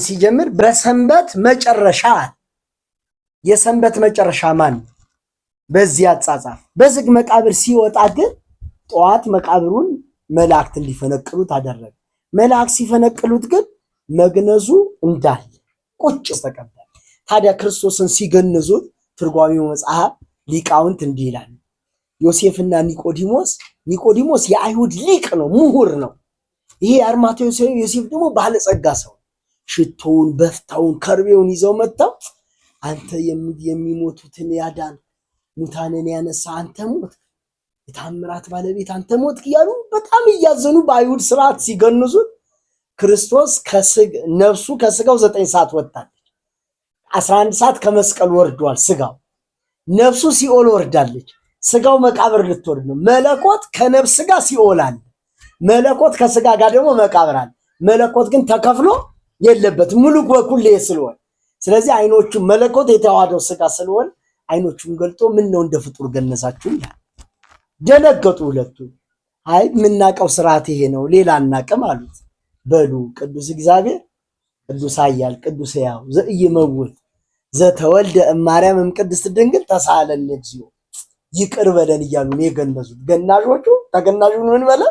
ሲጀምር በሰንበት መጨረሻ የሰንበት መጨረሻ ማን በዚህ አጻጻፍ በዝግ መቃብር ሲወጣ ግን ጧት መቃብሩን መላእክት እንዲፈነቅሉት አደረገ። መላእክት ሲፈነቅሉት ግን መግነዙ እንዳለ ቁጭ ተቀበለ። ታዲያ ክርስቶስን ሲገንዙት ትርጓሜው መጽሐፍ ሊቃውንት እንዲህ ይላል። ዮሴፍና ኒቆዲሞስ የአይሁድ ሊቅ ነው፣ ምሁር ነው። ይሄ አርማቴዎስ ዮሴፍ ደግሞ ባለጸጋ ሰው ሽቶውን በፍታውን ከርቤውን ይዘው መጣው። አንተ የሚሞቱትን ያዳን ሙታንን ያነሳ አንተ ሞት፣ የታምራት ባለቤት አንተ ሞት እያሉ በጣም እያዘኑ በአይሁድ ስርዓት ሲገንዙት ክርስቶስ ነፍሱ ከስጋው 9 ሰዓት ወጣለች። 11 ሰዓት ከመስቀል ወርዷል ስጋው። ነፍሱ ሲኦል ወርዳለች። ስጋው መቃብር ልትወርድ ነው። መለኮት ከነፍስ ጋር ሲኦል አለ። መለኮት ከስጋ ጋር ደግሞ መቃብር አለ። መለኮት ግን ተከፍሎ የለበትም ሙሉ በኩል ስለሆነ፣ ስለዚህ አይኖቹ መለኮት የተዋሃደው ስጋ ስለሆነ አይኖቹን ገልጦ ምን ነው እንደ ፍጡር ገነዛችሁ ይላል። ደነገጡ ሁለቱ። አይ ምናቀው ስርዓት ይሄ ነው ሌላ አናቀም አሉት። በሉ ቅዱስ እግዚአብሔር ቅዱስ ኃያል ቅዱስ ሕያው ዘኢይመውት ዘተወልደ እማርያም እምቅድስት ድንግል ተሳሃለነ እግዚኦ ይቅር በለን እያሉ ነው የገነዙት። ገናዦቹ ተገናዡን ምን በለ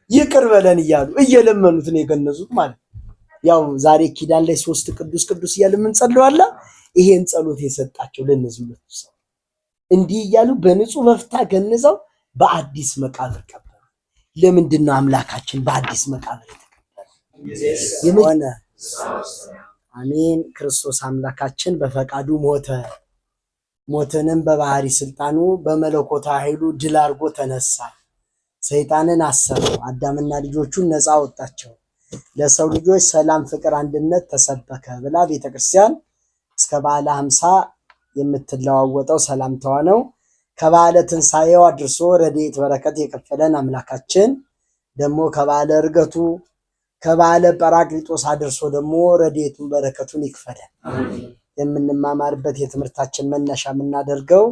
ይቅር በለን እያሉ እየለመኑት ነው የገነዙት ማለት። ያው ዛሬ ኪዳን ላይ 3 ቅዱስ ቅዱስ እያሉ ምን ጸልዋላ ይሄን ጸሎት የሰጣቸው ለነዚህ ሁለቱ ሰው እንዲህ እያሉ በንጹህ በፍታ ገንዘው በአዲስ መቃብር ቀበሩ። ለምንድን ነው አምላካችን በአዲስ መቃብር የተቀበረ? አሜን። ክርስቶስ አምላካችን በፈቃዱ ሞተ። ሞተንም በባህሪ ስልጣኑ በመለኮታ ኃይሉ ድል አድርጎ ተነሳ። ሰይጣንን አሰረው፣ አዳምና ልጆቹን ነፃ ወጣቸው። ለሰው ልጆች ሰላም፣ ፍቅር፣ አንድነት ተሰበከ ብላ ቤተክርስቲያን እስከ በዓለ 50 የምትለዋወጠው ሰላምታዋ ነው። ከበዓለ ትንሣኤው አድርሶ ረድኤት በረከት የከፈለን አምላካችን ደግሞ ከበዓለ ዕርገቱ ከበዓለ ጰራቅሊጦስ አድርሶ ደግሞ ረድኤቱን በረከቱን ይክፈለን። የምንማማርበት የትምህርታችን መነሻ የምናደርገው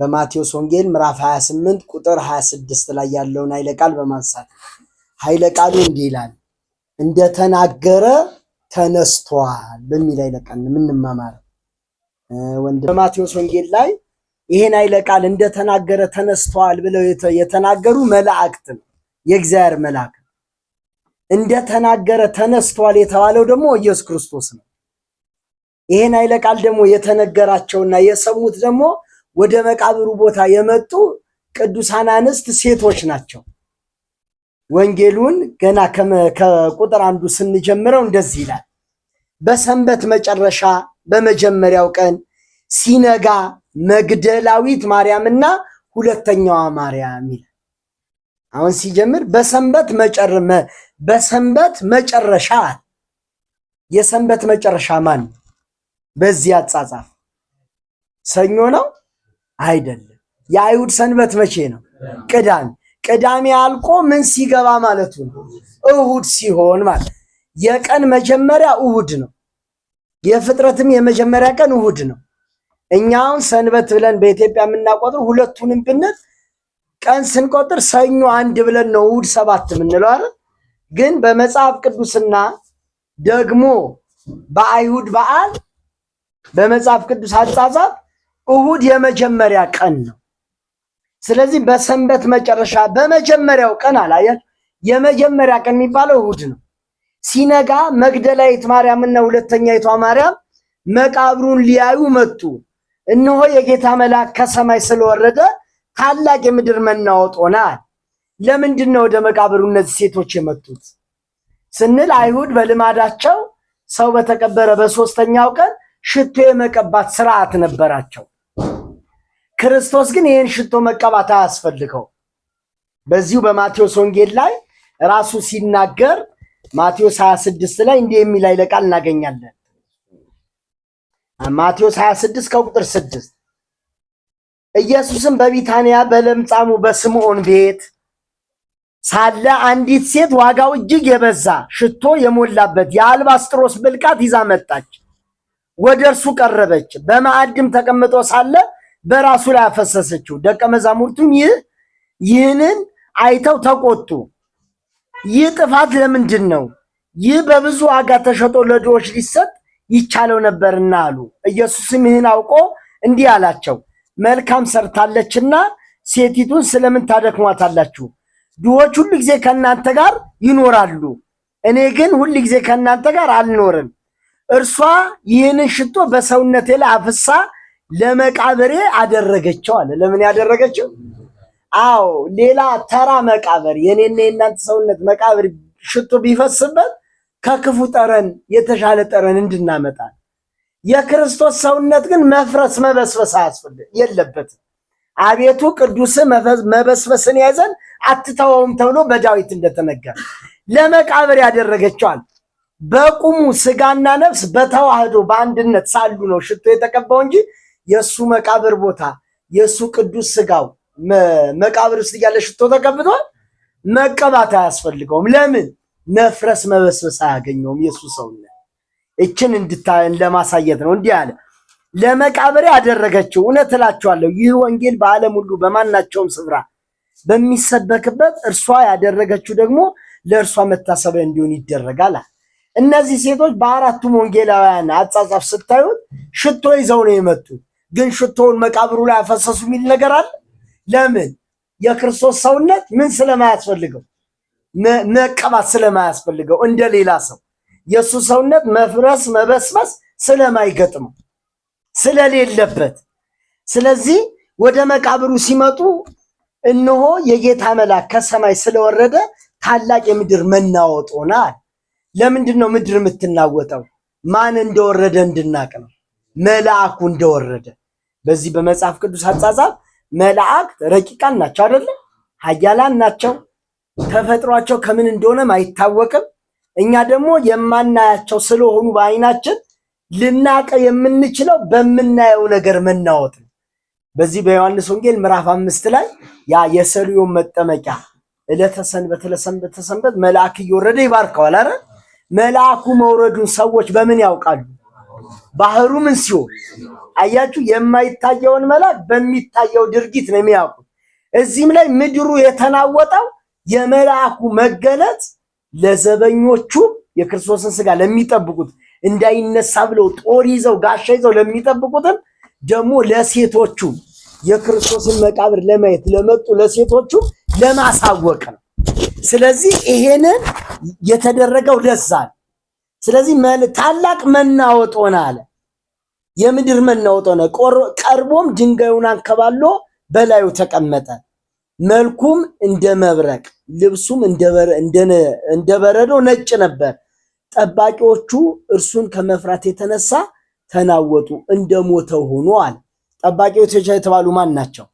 በማቴዎስ ወንጌል ምዕራፍ 28 ቁጥር 26 ላይ ያለውን ኃይለ ቃል በማንሳት ኃይለ ቃሉ እንዲህ ይላል፣ እንደተናገረ ተነስቷል በሚል ኃይለ ቃል የምንማማረው ወንድም በማቴዎስ ወንጌል ላይ ይሄን ኃይለ ቃል እንደተናገረ ተነስቷል ብለው የተናገሩ መላእክት ነው፣ የእግዚአብሔር መልአክ። እንደተናገረ ተነስቷል የተባለው ደግሞ ኢየሱስ ክርስቶስ ነው። ይሄን ኃይለ ቃል ደግሞ የተነገራቸውና የሰሙት ደግሞ ወደ መቃብሩ ቦታ የመጡ ቅዱሳን አንስት ሴቶች ናቸው። ወንጌሉን ገና ከቁጥር 1 ስንጀምረው እንደዚህ ይላል፣ በሰንበት መጨረሻ በመጀመሪያው ቀን ሲነጋ መግደላዊት ማርያምና ሁለተኛዋ ማርያም ይላል። አሁን ሲጀምር በሰንበት መጨረሻ የሰንበት መጨረሻ ማን በዚህ አጻጻፍ ሰኞ ነው አይደለም። የአይሁድ ሰንበት መቼ ነው? ቅዳሜ አልቆ ምን ሲገባ ማለቱ ነው? እሁድ ሲሆን ማለት የቀን መጀመሪያ እሁድ ነው። የፍጥረትም የመጀመሪያ ቀን እሁድ ነው። እኛውን ሰንበት ብለን በኢትዮጵያ የምናቆጥር ሁለቱንም ብንል ቀን ስንቆጥር ሰኞ 1 ብለን ነው እሁድ 7 የምንለው አይደል? ግን በመጽሐፍ ቅዱስና ደግሞ በአይሁድ በዓል በመጽሐፍ ቅዱስ አጻጻፍ እሁድ የመጀመሪያ ቀን ነው። ስለዚህ በሰንበት መጨረሻ በመጀመሪያው ቀን አላያችሁ፣ የመጀመሪያ ቀን የሚባለው እሁድ ነው። ሲነጋ መግደላዊት ማርያምና ሁለተኛይቷ ማርያም መቃብሩን ሊያዩ መጡ። እነሆ የጌታ መልአክ ከሰማይ ስለወረደ ታላቅ የምድር መናወጥ ሆነ። ለምንድን ነው ወደ መቃብሩ እነዚህ ሴቶች የመጡት ስንል አይሁድ በልማዳቸው ሰው በተቀበረ በ3ኛው ቀን ሽቶ የመቀባት ስርዓት ነበራቸው። ክርስቶስ ግን ይህን ሽቶ መቀባት አያስፈልገው። በዚሁ በማቴዎስ ወንጌል ላይ ራሱ ሲናገር ማቴዎስ 26 ላይ እንዲህ የሚል ኃይለ ቃል እናገኛለን። ማቴዎስ 26 ከቁጥር 6 ኢየሱስም በቢታንያ በለምጻሙ በስምዖን ቤት ሳለ አንዲት ሴት ዋጋው እጅግ የበዛ ሽቶ የሞላበት የአልባስጥሮስ ብልቃት ይዛ መጣች። ወደ እርሱ ቀረበች፣ በማዕድም ተቀምጦ ሳለ በራሱ ላይ አፈሰሰችው። ደቀ መዛሙርቱም ይህንን አይተው ተቆጡ። ይህ ጥፋት ለምንድን ነው? ይህ በብዙ ዋጋ ተሸጦ ለድሆች ሊሰጥ ይቻለው ነበርና አሉ። ኢየሱስም ይህን አውቆ እንዲህ አላቸው፣ መልካም ሰርታለችና ሴቲቱን ስለምን ታደክሟታላችሁ? ድሆች ሁሉ ጊዜ ከእናንተ ጋር ይኖራሉ፣ እኔ ግን ሁሉ ጊዜ ከእናንተ ጋር አልኖርም። እርሷ ይህንን ሽቶ በሰውነቴ ላይ አፍሳ ለመቃብሬ አደረገችው አለ። ለምን ያደረገችው? አዎ ሌላ ተራ መቃብር የኔና የእናንተ ሰውነት መቃብር ሽቶ ቢፈስበት ከክፉ ጠረን የተሻለ ጠረን እንድናመጣ፣ የክርስቶስ ሰውነት ግን መፍረስ መበስበስ የለበትም። አቤቱ ቅዱስ መበስበስን ያዘን አትተወውም ተብሎ በዳዊት እንደተነገረ ለመቃብር ያደረገችዋል። በቁሙ ስጋና ነፍስ በተዋህዶ በአንድነት ሳሉ ነው ሽቶ የተቀባው እንጂ የእሱ መቃብር ቦታ የእሱ ቅዱስ ስጋው መቃብር ውስጥ እያለ ሽቶ ተቀብቷል። መቀባት አያስፈልገውም። ለምን? መፍረስ መበስበስ አያገኘውም የእሱ ሰውነት። እችን ለማሳየት ነው እንዲህ አለ። ለመቃብሬ ያደረገችው። እውነት እላችኋለሁ ይህ ወንጌል በዓለም ሁሉ በማናቸውም ስፍራ በሚሰበክበት እርሷ ያደረገችው ደግሞ ለእርሷ መታሰቢያ እንዲሆን ይደረጋል። እነዚህ ሴቶች በአራቱም ወንጌላውያን አጻጻፍ ስታዩት ሽቶ ይዘው ነው የመጡት። ግን ሽቶውን መቃብሩ ላይ አፈሰሱ የሚል ነገር አለ። ለምን? የክርስቶስ ሰውነት ምን ስለማያስፈልገው? መቀባት ስለማያስፈልገው፣ እንደሌላ ሰው የእሱ ሰውነት መፍረስ መበስበስ ስለማይገጥመው ስለሌለበት። ስለዚህ ወደ መቃብሩ ሲመጡ እነሆ የጌታ መልአክ ከሰማይ ስለወረደ ታላቅ የምድር መናወጥ ሆነ። ለምንድን ነው ምድር የምትናወጠው? ማን እንደወረደ እንድናቅ ነው። መልአኩ እንደወረደ። በዚህ በመጽሐፍ ቅዱስ አጻጻፍ መላእክት ረቂቃን ናቸው አይደለ? ኃያላን ናቸው። ተፈጥሯቸው ከምን እንደሆነም አይታወቅም። እኛ ደግሞ የማናያቸው ስለሆኑ በአይናችን ልናቀ የምንችለው በምናየው ነገር መናወጥ ነው። በዚህ በዮሐንስ ወንጌል ምዕራፍ 5 ላይ ያ የሰሊሆም መጠመቂያ ዕለተ ሰንበት መልአክ እየወረደ ይባርከዋል አይደል? መልአኩ መውረዱን ሰዎች በምን ያውቃሉ? ባህሩ ምን ሲሆን አያችሁ? የማይታየውን መልአክ በሚታየው ድርጊት ነው የሚያውቁት። እዚህም ላይ ምድሩ የተናወጠው የመልአኩ መገለጥ ለዘበኞቹ የክርስቶስን ስጋ ለሚጠብቁት እንዳይነሳ ብለው ጦር ይዘው ጋሻ ይዘው ለሚጠብቁትም ደግሞ ለሴቶቹ የክርስቶስን መቃብር ለማየት ለመጡ ለሴቶቹ ለማሳወቅ ነው። ስለዚህ ይሄንን የተደረገው ለዛ ነው። ስለዚህ ታላቅ መናወጥ ሆነ አለ። የምድር መናወጥ ሆነ። ቀርቦም ድንጋዩን አንከባሎ በላዩ ተቀመጠ። መልኩም እንደ መብረቅ ልብሱም እንደ በረዶ ነጭ ነበር። ጠባቂዎቹ እርሱን ከመፍራት የተነሳ ተናወጡ፣ እንደሞተው ሆኖ አለ። ጠባቂዎች የተባሉ ማን ናቸው?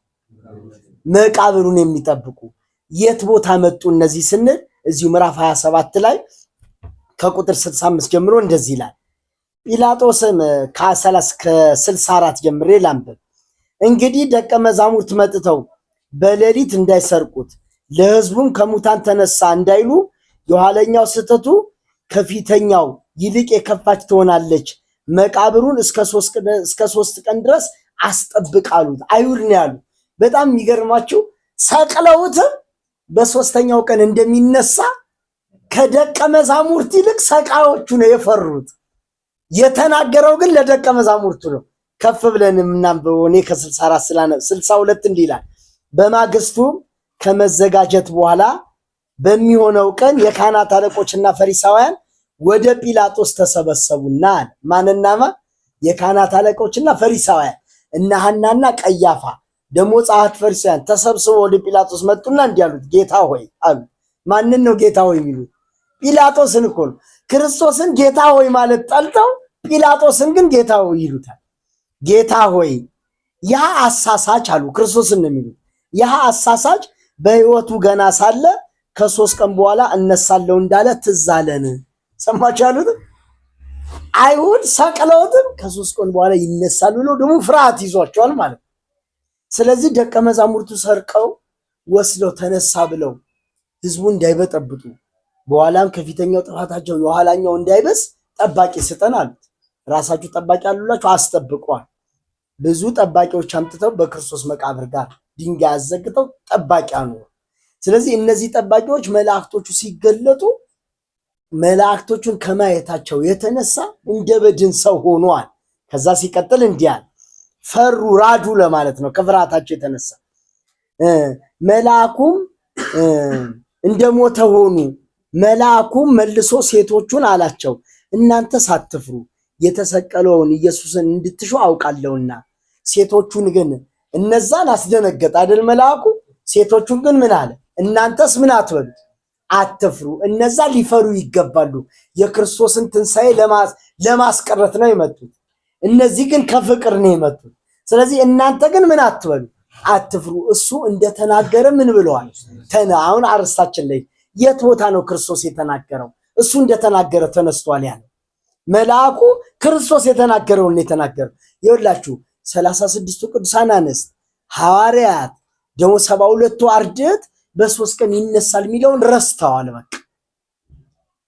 መቃብሩን የሚጠብቁ። የት ቦታ መጡ እነዚህ ስንል እዚሁ ምዕራፍ 27 ላይ ከቁጥር 65 ጀምሮ እንደዚህ ይላል። ጲላጦስም ከ64 ጀምሬ ላንብብ። እንግዲህ ደቀ መዛሙርት መጥተው በሌሊት እንዳይሰርቁት ለሕዝቡም ከሙታን ተነሳ እንዳይሉ የኋለኛው ስህተቱ ከፊተኛው ይልቅ የከፋች ትሆናለች፣ መቃብሩን እስከ 3 ቀን ድረስ አስጠብቃሉት። አይሁድ ነው ያሉ። በጣም የሚገርማችሁ ሰቅለውትም በሶስተኛው ቀን እንደሚነሳ ከደቀ መዛሙርት ይልቅ ሰቃዮቹ ነው የፈሩት። የተናገረው ግን ለደቀ መዛሙርቱ ነው። ከፍ ብለን የምናንበው እኔ ከ62 እንዲህ ይላል። በማግስቱ ከመዘጋጀት በኋላ በሚሆነው ቀን የካህናት አለቆችና ፈሪሳውያን ወደ ጲላጦስ ተሰበሰቡና አለ። ማንናማ? የካህናት አለቆችና ፈሪሳውያን እና ሐናና ቀያፋ ደግሞ ጸሐፍት ፈሪሳውያን ተሰብስበው ወደ ጲላጦስ መጡና እንዲህ አሉት፣ ጌታ ሆይ አሉ። ማንን ነው ጌታ ሆይ የሚሉት? ጲላጦስን እኮ ነው። ክርስቶስን ጌታ ሆይ ማለት ጠልተው ጲላጦስን ግን ጌታ ሆይ ይሉታል። ጌታ ሆይ ያ አሳሳች አሉ። ክርስቶስን ነው የሚሉት። ያ አሳሳች በሕይወቱ ገና ሳለ ከ3 ቀን በኋላ እነሳለሁ እንዳለ ትዝ አለን። ሰማችሁ ያሉት አይሁድ ሰቅለውትም ከ3 ቀን በኋላ ይነሳሉ ብለው ደግሞ ፍርሃት ይዟቸዋል ማለት ነው። ስለዚህ ደቀ መዛሙርቱ ሰርቀው ወስደው ተነሳ ብለው ህዝቡ እንዳይበጠብጡ በኋላም ከፊተኛው ጥፋታቸው የኋላኛው እንዳይበስ ጠባቂ ስጠን አሉት። ራሳችሁ ጠባቂ አሉላችሁ፣ አስጠብቋል። ብዙ ጠባቂዎች አምጥተው በክርስቶስ መቃብር ጋር ድንጋይ አዘግተው ጠባቂ አኖሩ። ስለዚህ እነዚህ ጠባቂዎች መላእክቶቹ ሲገለጡ መላእክቶቹን ከማየታቸው የተነሳ እንደ በድን ሰው ሆኗል። ከዛ ሲቀጥል እንዲያል ፈሩ፣ ራዱ ለማለት ነው። ከፍርሃታቸው የተነሳ መልአኩም እንደሞተ ሆኑ። መልአኩም መልሶ ሴቶቹን አላቸው፣ እናንተ ሳትፍሩ የተሰቀለውን ኢየሱስን እንድትሹ አውቃለሁና። ሴቶቹን ግን እነዛን አስደነገጠ አይደል መልአኩ። ሴቶቹን ግን ምን አለ? እናንተስ ምን አትበሉ፣ አትፍሩ። እነዛ ሊፈሩ ይገባሉ። የክርስቶስን ትንሣኤ ለማስቀረት ነው የመጡት። እነዚህ ግን ከፍቅር ነው የመጡት። ስለዚህ እናንተ ግን ምን አትበሉ፣ አትፍሩ። እሱ እንደተናገረ ምን ብለዋል? አሁን አርስታችን ላይ የት ቦታ ነው ክርስቶስ የተናገረው? እሱ እንደተናገረ ተነስቷል ያለው መልአኩ ክርስቶስ የተናገረውን የተናገረው። ይኸውላችሁ 36ቱ ቅዱሳን አንስት ሐዋርያት ደግሞ 72ቱ አርድእት በ3 ቀን ይነሳል የሚለውን ረስተዋል። በቃ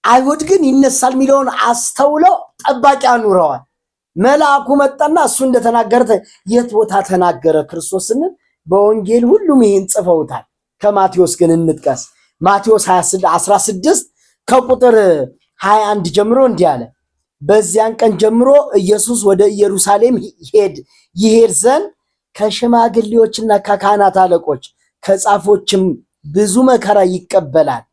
አይሁድ ግን ይነሳል የሚለውን አስተውለው ጠባቂ አኑረዋል። መልአኩ መጣና እሱ እንደተናገረ የት ቦታ ተናገረ ክርስቶስን? በወንጌል ሁሉም ይህን ጽፈውታል። ከማቴዎስ ግን እንጥቀስ። ማቴዎስ 16 ከቁጥር 21 ጀምሮ እንዲህ አለ። በዚያን ቀን ጀምሮ ኢየሱስ ወደ ኢየሩሳሌም ይሄድ ዘንድ ከሽማግሌዎችና ከካህናት አለቆች ከጻፎችም ብዙ መከራ ይቀበላል፣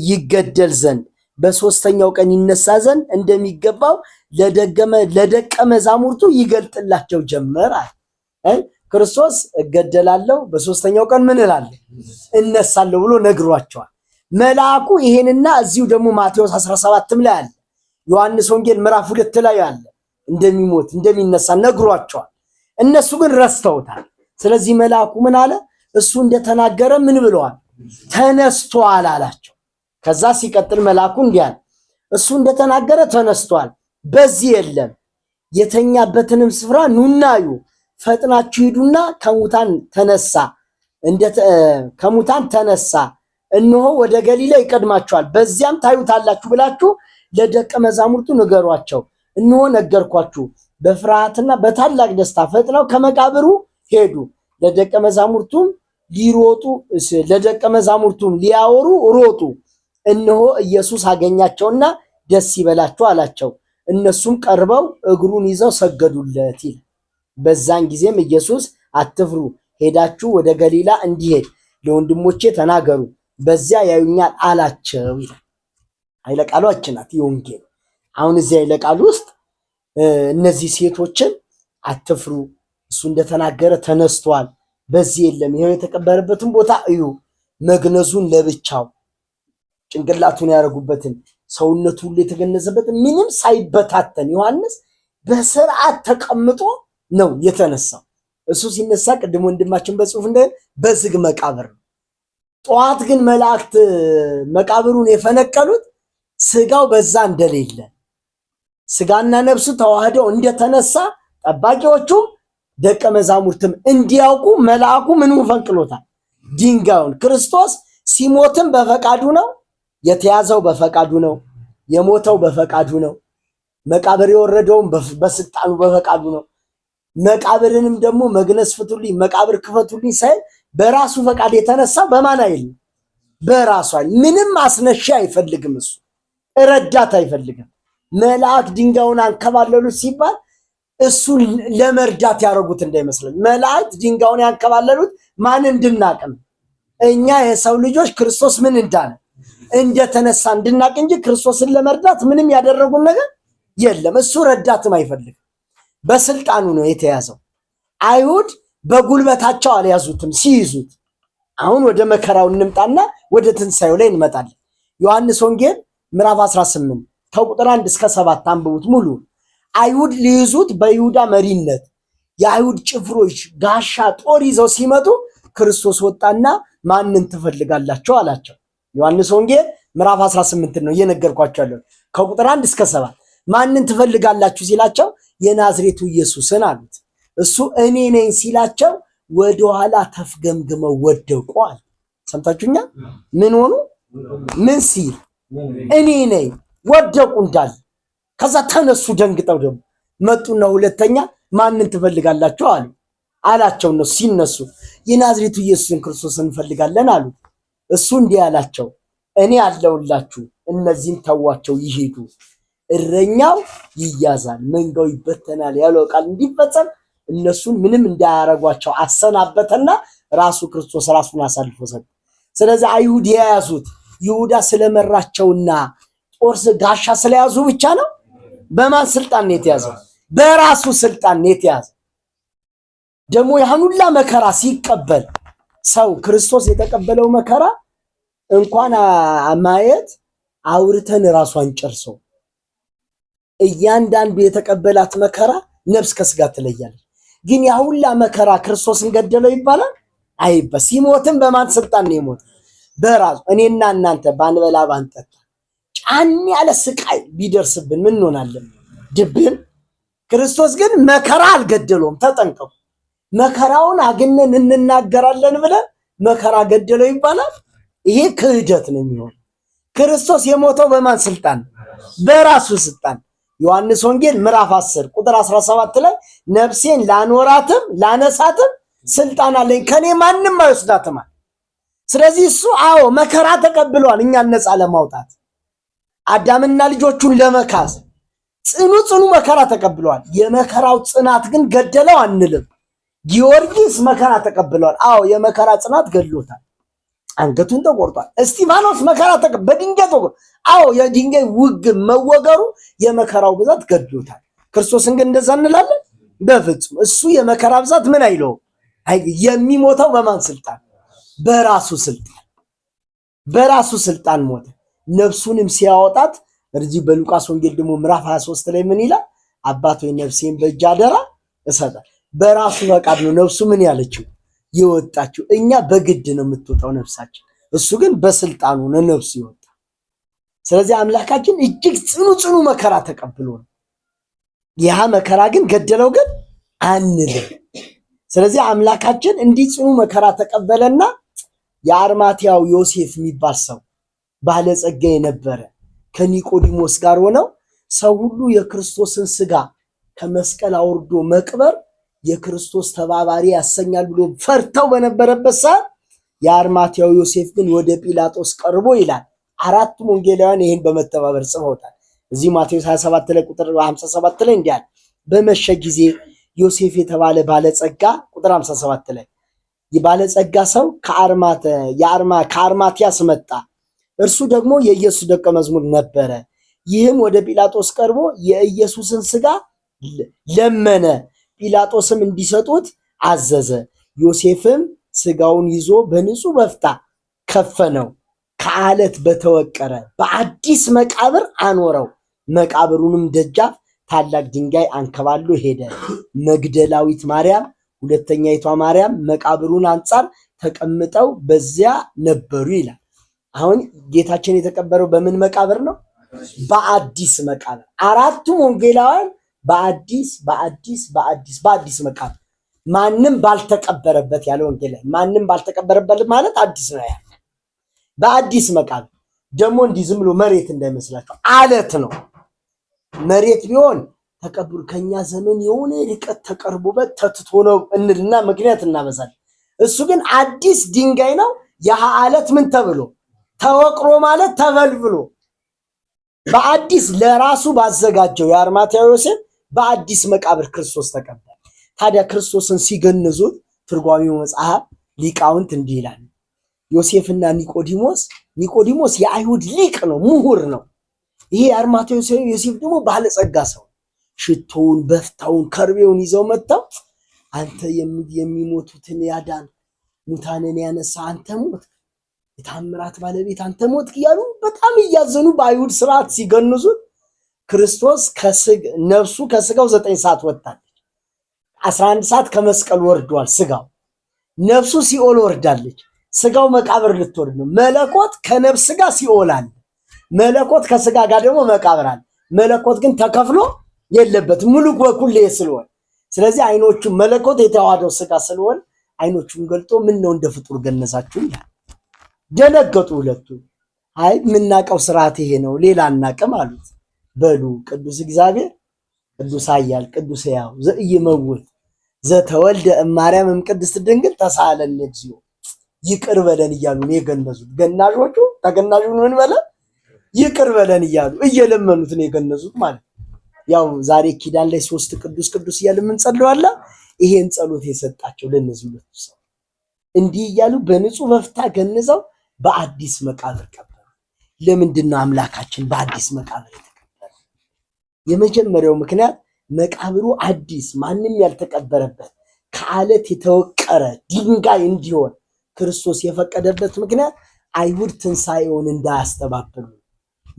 ይገደል ዘንድ በሦስተኛው ቀን ይነሳ ዘንድ እንደሚገባው ለደቀ መዛሙርቱ ይገልጥላቸው ጀመር። ክርስቶስ እገደላለሁ በሦስተኛው ቀን ምን እላለሁ እነሳለሁ ብሎ ነግሯቸዋል መልአኩ። ይሄንና እዚሁ ደግሞ ማቴዎስ 17ም ላይ አለ፣ ዮሐንስ ወንጌል ምዕራፍ 2 ላይ አለ፣ እንደሚሞት እንደሚነሳ ነግሯቸዋል። እነሱ ግን ረስተውታል። ስለዚህ መልአኩ ምን አለ? እሱ እንደተናገረ ምን ብለዋል? ተነስቷል አላቸው። ከዛ ሲቀጥል መልአኩ እንዲህ አለ፣ እሱ እንደተናገረ ተነስቷል፣ በዚህ የለም። የተኛበትንም ስፍራ ኑና እዩ፣ ፈጥናችሁ ሂዱና ከሙታን ተነሳ፣ እነሆ ወደ ገሊላ ይቀድማችኋል፣ በዚያም ታዩታላችሁ ብላችሁ ለደቀ መዛሙርቱ ንገሯቸው። እነሆ ነገርኳችሁ። በፍርሃትና በታላቅ ደስታ ፈጥነው ከመቃብሩ ሄዱ። ለደቀ መዛሙርቱም ሊያወሩ ሮጡ። እነሆ ኢየሱስ አገኛቸውና ደስ ይበላችሁ አላቸው። እነሱም ቀርበው እግሩን ይዘው ሰገዱለት ይላል። በዛን ጊዜም ኢየሱስ አትፍሩ፣ ሄዳችሁ ወደ ገሊላ እንዲሄድ ለወንድሞቼ ተናገሩ፣ በዚያ ያዩኛል አላቸው ይላል። ኃይለ ቃሏችን ናት የወንጌል። አሁን እዚህ ኃይለ ቃል ውስጥ እነዚህ ሴቶችን አትፍሩ፣ እሱ እንደተናገረ ተነስቷል፣ በዚህ የለም። ይሄው የተቀበረበትን ቦታ እዩ፣ መግነዙን ለብቻው ጭንቅላቱን ያደረጉበትን ሰውነቱ ሁሉ የተገነዘበትን ምንም ሳይበታተን ዮሐንስ በስርዓት ተቀምጦ ነው የተነሳው። እሱ ሲነሳ ቅድም ወንድማችን በጽሁፍ በዝግ መቃብር ነው። ጠዋት ግን መላእክት መቃብሩን የፈነቀሉት ስጋው በዛ እንደሌለ ስጋና ነፍሱ ተዋህደው እንደተነሳ ጠባቂዎቹም ደቀ መዛሙርትም እንዲያውቁ መልአኩ ምንም ፈንቅሎታል፣ ድንጋዩን። ክርስቶስ ሲሞትም በፈቃዱ ነው፣ የተያዘው በፈቃዱ ነው፣ የሞተው በፈቃዱ ነው፣ መቃብር የወረደውም በስልጣኑ በፈቃዱ ነው። መቃብርንም ደግሞ መግነዝ ፍቱልኝ፣ መቃብር ክፈቱልኝ ሳይል በራሱ ፈቃድ የተነሳ በማን አይል? በራሱ አይል። ምንም አስነሻ አይፈልግም፣ እሱ ረዳት አይፈልግም። መልአክ ድንጋዩን አንከባለሉት ሲባል እሱን ለመርዳት ያደረጉት እንዳይመስለኝ። መላእክት ድንጋዩን ያንከባለሉት ማን እንድናቅ ነው። እኛ የሰው ልጆች ክርስቶስ ምን እንዳለ እንደተነሳ እንድናቅ እንጂ ክርስቶስን ለመርዳት ምንም ያደረጉን ነገር የለም። እሱ ረዳትም አይፈልግም፣ በስልጣኑ ነው የተያዘው። አይሁድ በጉልበታቸው አልያዙትም ሲይዙት። አሁን ወደ መከራው እንምጣና ወደ ትንሣኤው ላይ እንመጣለን። ዮሐንስ ወንጌል ምዕራፍ 18 ከቁጥር 1 እስከ 7 አንብቡት ሙሉ። አይሁድ ሊይዙት በይሁዳ መሪነት የአይሁድ ጭፍሮች ጋሻ ጦር ይዘው ሲመጡ ክርስቶስ ወጣና ማንን ትፈልጋላችሁ አላቸው። ዮሐንስ ወንጌል ምዕራፍ 18 ነው እየነገርኳቸው ያለው ከቁጥር 1 እስከ 7። ማንን ትፈልጋላችሁ ሲላቸው የናዝሬቱ ኢየሱስን አሉት። እሱ እኔ ነኝ ሲላቸው ወደኋላ ተፍገምግመው ወደቁ አለ። ሰምታችሁኛ? ምን ሆኑ? ምን ሲል እኔ ነኝ ወደቁ እንዳለ። ከዛ ተነሱ ደንግጠው ደግሞ መጡና ሁለተኛ ማንን ትፈልጋላችሁ አላቸው። ነው ሲነሱ የናዝሬቱ ኢየሱስን ክርስቶስን እንፈልጋለን አሉ። እሱ እንዲህ አላቸው፣ እኔ አለሁላችሁ፣ እነዚህን ተዋቸው ይሄዱ፣ እረኛው ይያዛል መንጋው ይበተናል ያለው ቃል እንዲፈጸም እነሱን ምንም እንዳያረጓቸው አሰናበተና ራሱ ክርስቶስ ራሱን አሳልፎ ሰጠ። ስለዚህ አይሁድ የያዙት ይሁዳ ስለመራቸውና ጦር ጋሻ ስለያዙ ብቻ ነው። በማን ስልጣን ነው የተያዘው? በራሱ ስልጣን ነው የተያዘው። ደግሞ ያን ሁላ መከራ ሲቀበል ሰው ክርስቶስ የተቀበለው መከራ እንኳን ማየት አውርተን ራሷን ጨርሶ እያንዳንዱ የተቀበላት መከራ ነፍስ ከስጋ ትለያለች። ግን ያ ሁላ መከራ ክርስቶስን ገደለው ይባላል? አይባል። ሲሞትም በማን ስልጣን ነው የሞት? በራሱ። እኔና እናንተ ባንበላ ባንጠጣ ጫን ያለ ስቃይ ቢደርስብን ምን እንሆናለን? ድብን። ክርስቶስ ግን መከራ አልገደለውም። ተጠንቀቁ። መከራውን አግነን እንናገራለን ብለን መከራ ገደለው ይባላል? ይሄ ክህደት ነው የሚሆን። ክርስቶስ የሞተው በማን ስልጣን? በራሱ ስልጣን። ዮሐንስ ወንጌል ምዕራፍ 10 ቁጥር 17 ላይ ነፍሴን ላኖራትም ላነሳትም ስልጣን አለኝ፣ ከኔ ማንም አይወስዳትም። ስለዚህ እሱ መከራ ተቀብሏል እኛን ነፃ ለማውጣት አዳምና ልጆቹን ለመካስ ጽኑ መከራ ተቀብሏል። የመከራው ጽናት ግን ገደለው አንልም። ጊዮርጊስ መከራ ተቀብሏል። የመከራ ጽናት ገድሎታል። አንገቱን ተቆርጧል። እስጢፋኖስ መከራ በድንጋይ ተቆርጧል። የድንጋይ ውግም መወገሩ የመከራው ብዛት ገድሎታል። ክርስቶስን ግን እንደዛ እንላለን? በፍጹም። እሱ የመከራ ብዛት ምን አይለው። የሚሞተው በማን ስልጣን? በራሱ ስልጣን። በራሱ ስልጣን ሞተ። ነፍሱንም ሲያወጣት እዚህ በሉቃስ ወንጌል ደግሞ ምዕራፍ 23 ላይ ምን ይላል? አባት ሆይ ነፍሴን በእጅ አደራ እሰጣለሁ። በራሱ ፈቃድ ነው ነፍሱ ምን ያለችው የወጣችው። እኛ በግድ ነው የምትወጣው ነፍሳችን፣ እሱ ግን በስልጣኑ ነው ነፍሱ ይወጣ። ስለዚህ አምላካችን እጅግ ጽኑ መከራ ተቀብሎ ነው። ያ መከራ ግን ገደለው ግን አንልም። ስለዚህ አምላካችን እንዲህ ጽኑ መከራ ተቀበለና የአርማትያው ዮሴፍ የሚባል ሰው ባለጸጋ የነበረ ከኒቆዲሞስ ጋር ሆነው ሰው ሁሉ የክርስቶስን ስጋ ከመስቀል አውርዶ መቅበር የክርስቶስ ተባባሪ ያሰኛል ብሎ ፈርተው በነበረበት ሰዓት የአርማትያው ዮሴፍ ግን ወደ ጲላጦስ ቀርቦ ይላል። አራቱም ወንጌላውያን ይህን በመተባበር ጽፈውታል። እዚህ ማቴዎስ 27 ላይ ቁጥር 57 ላይ እንዲህ አለ። በመሸ ጊዜ ዮሴፍ የተባለ ባለጸጋ ቁጥር 57 ላይ የባለጸጋ ሰው ከአርማትያስ መጣ። እርሱ ደግሞ የኢየሱስ ደቀ መዝሙር ነበረ። ይህም ወደ ጲላጦስ ቀርቦ የኢየሱስን ስጋ ለመነ። ጲላጦስም እንዲሰጡት አዘዘ። ዮሴፍም ስጋውን ይዞ በንጹህ በፍታ ከፈነው፣ ከአለት በተወቀረ በአዲስ መቃብር አኖረው። መቃብሩንም ደጃፍ ታላቅ ድንጋይ አንከባሎ ሄደ። መግደላዊት ማርያም፣ ሁለተኛይቷ ማርያም መቃብሩን አንጻር ተቀምጠው በዚያ ነበሩ ይላል። አሁን ጌታችን የተቀበረው በምን መቃብር ነው? በአዲስ መቃብር። አራቱም ወንጌላውያን በአዲስ መቃብር፣ ማንም ባልተቀበረበት ያለ ወንጌላዊ ማንም ባልተቀበረበት ማለት አዲስ ነው ያለ በአዲስ መቃብር። ደግሞ እንዲህ ዝም ብሎ መሬት እንዳይመስላቸው አለት ነው። መሬት ቢሆን ተቀብሩ ከኛ ዘመን የሆነ ርቀት ተቀርቦበት ተትቶ ነው እንልና ምክንያት እናበዛለን። እሱ ግን አዲስ ድንጋይ ነው። ያ አለት ምን ተብሎ ተወቅሮ ማለት ተፈልፍሎ በአዲስ ለራሱ ባዘጋጀው የአርማትያው ዮሴፍ በአዲስ መቃብር ክርስቶስ ተቀበረ። ታዲያ ክርስቶስን ሲገንዙት ትርጓሜው መጽሐፍ ሊቃውንት እንዲህ ይላል። ዮሴፍና ኒቆዲሞስ የአይሁድ ሊቅ ነው፣ ምሁር ነው። ይሄ የአርማትያው ዮሴፍ ደግሞ ባለጸጋ ሰው። ሽቶውን፣ በፍታውን፣ ከርቤውን ይዘው መጥተው አንተ የሚሞቱትን ያዳን ሙታንን ያነሳ አንተ ሞት፣ የታምራት ባለቤት አንተ ሞት እያሉ በጣም እያዘኑ በአይሁድ ስርዓት ሲገንዙት ክርስቶስ ነፍሱ ከስጋው 9 ሰዓት ወጣለች። 11 ሰዓት ከመስቀል ወርዷል ስጋው። ነፍሱ ሲኦል ወርዳለች። ስጋው መቃብር ልትወርድ ነው። መለኮት ከነፍስ ጋር ሲኦል አለ። መለኮት ከስጋ ጋር ደግሞ መቃብር አለ። መለኮት ግን ተከፍሎ የለበትም ሙሉ በኩል ስለሆነ፣ ስለዚህ አይኖቹ መለኮት የተዋሃደው ስጋ ስለሆነ አይኖቹን ገልጦ ምን ነው እንደ ፍጡር ገነዛችሁ ይላል። ደነገጡ ሁለቱ። አይ የምናውቀው ስርዓት ይሄ ነው ሌላ አናውቅም አሉት። በሉ ቅዱስ እግዚአብሔር ቅዱስ ኃያል ቅዱስ ሕያው ዘኢይመውት ዘተወልደ እማርያም እምቅድስት ድንግል ተሳሃለነ እግዚኦ ይቅር በለን እያሉ ነው የገነዙት። ገናዦቹ ተገናዡን ምን በለ ይቅር በለን እያሉ እየለመኑት ነው የገነዙት ማለት ነው። ያው ዛሬ ኪዳን ላይ 3 ቅዱስ ቅዱስ እያልን የምንጸልዋላ። ይሄን ጸሎት የሰጣቸው ለነዚህ ሁለቱ ሰው እንዲህ እያሉ በንጹህ በፍታ ገንዘው በአዲስ መቃብር ቀበሩ። ለምንድን ነው አምላካችን በአዲስ መቃብር የተቀበረ? የመጀመሪያው ምክንያት መቃብሩ አዲስ ማንም ያልተቀበረበት ከአለት የተወቀረ ድንጋይ እንዲሆን ክርስቶስ የፈቀደበት ምክንያት አይሁድ ትንሣኤውን እንዳያስተባብሉ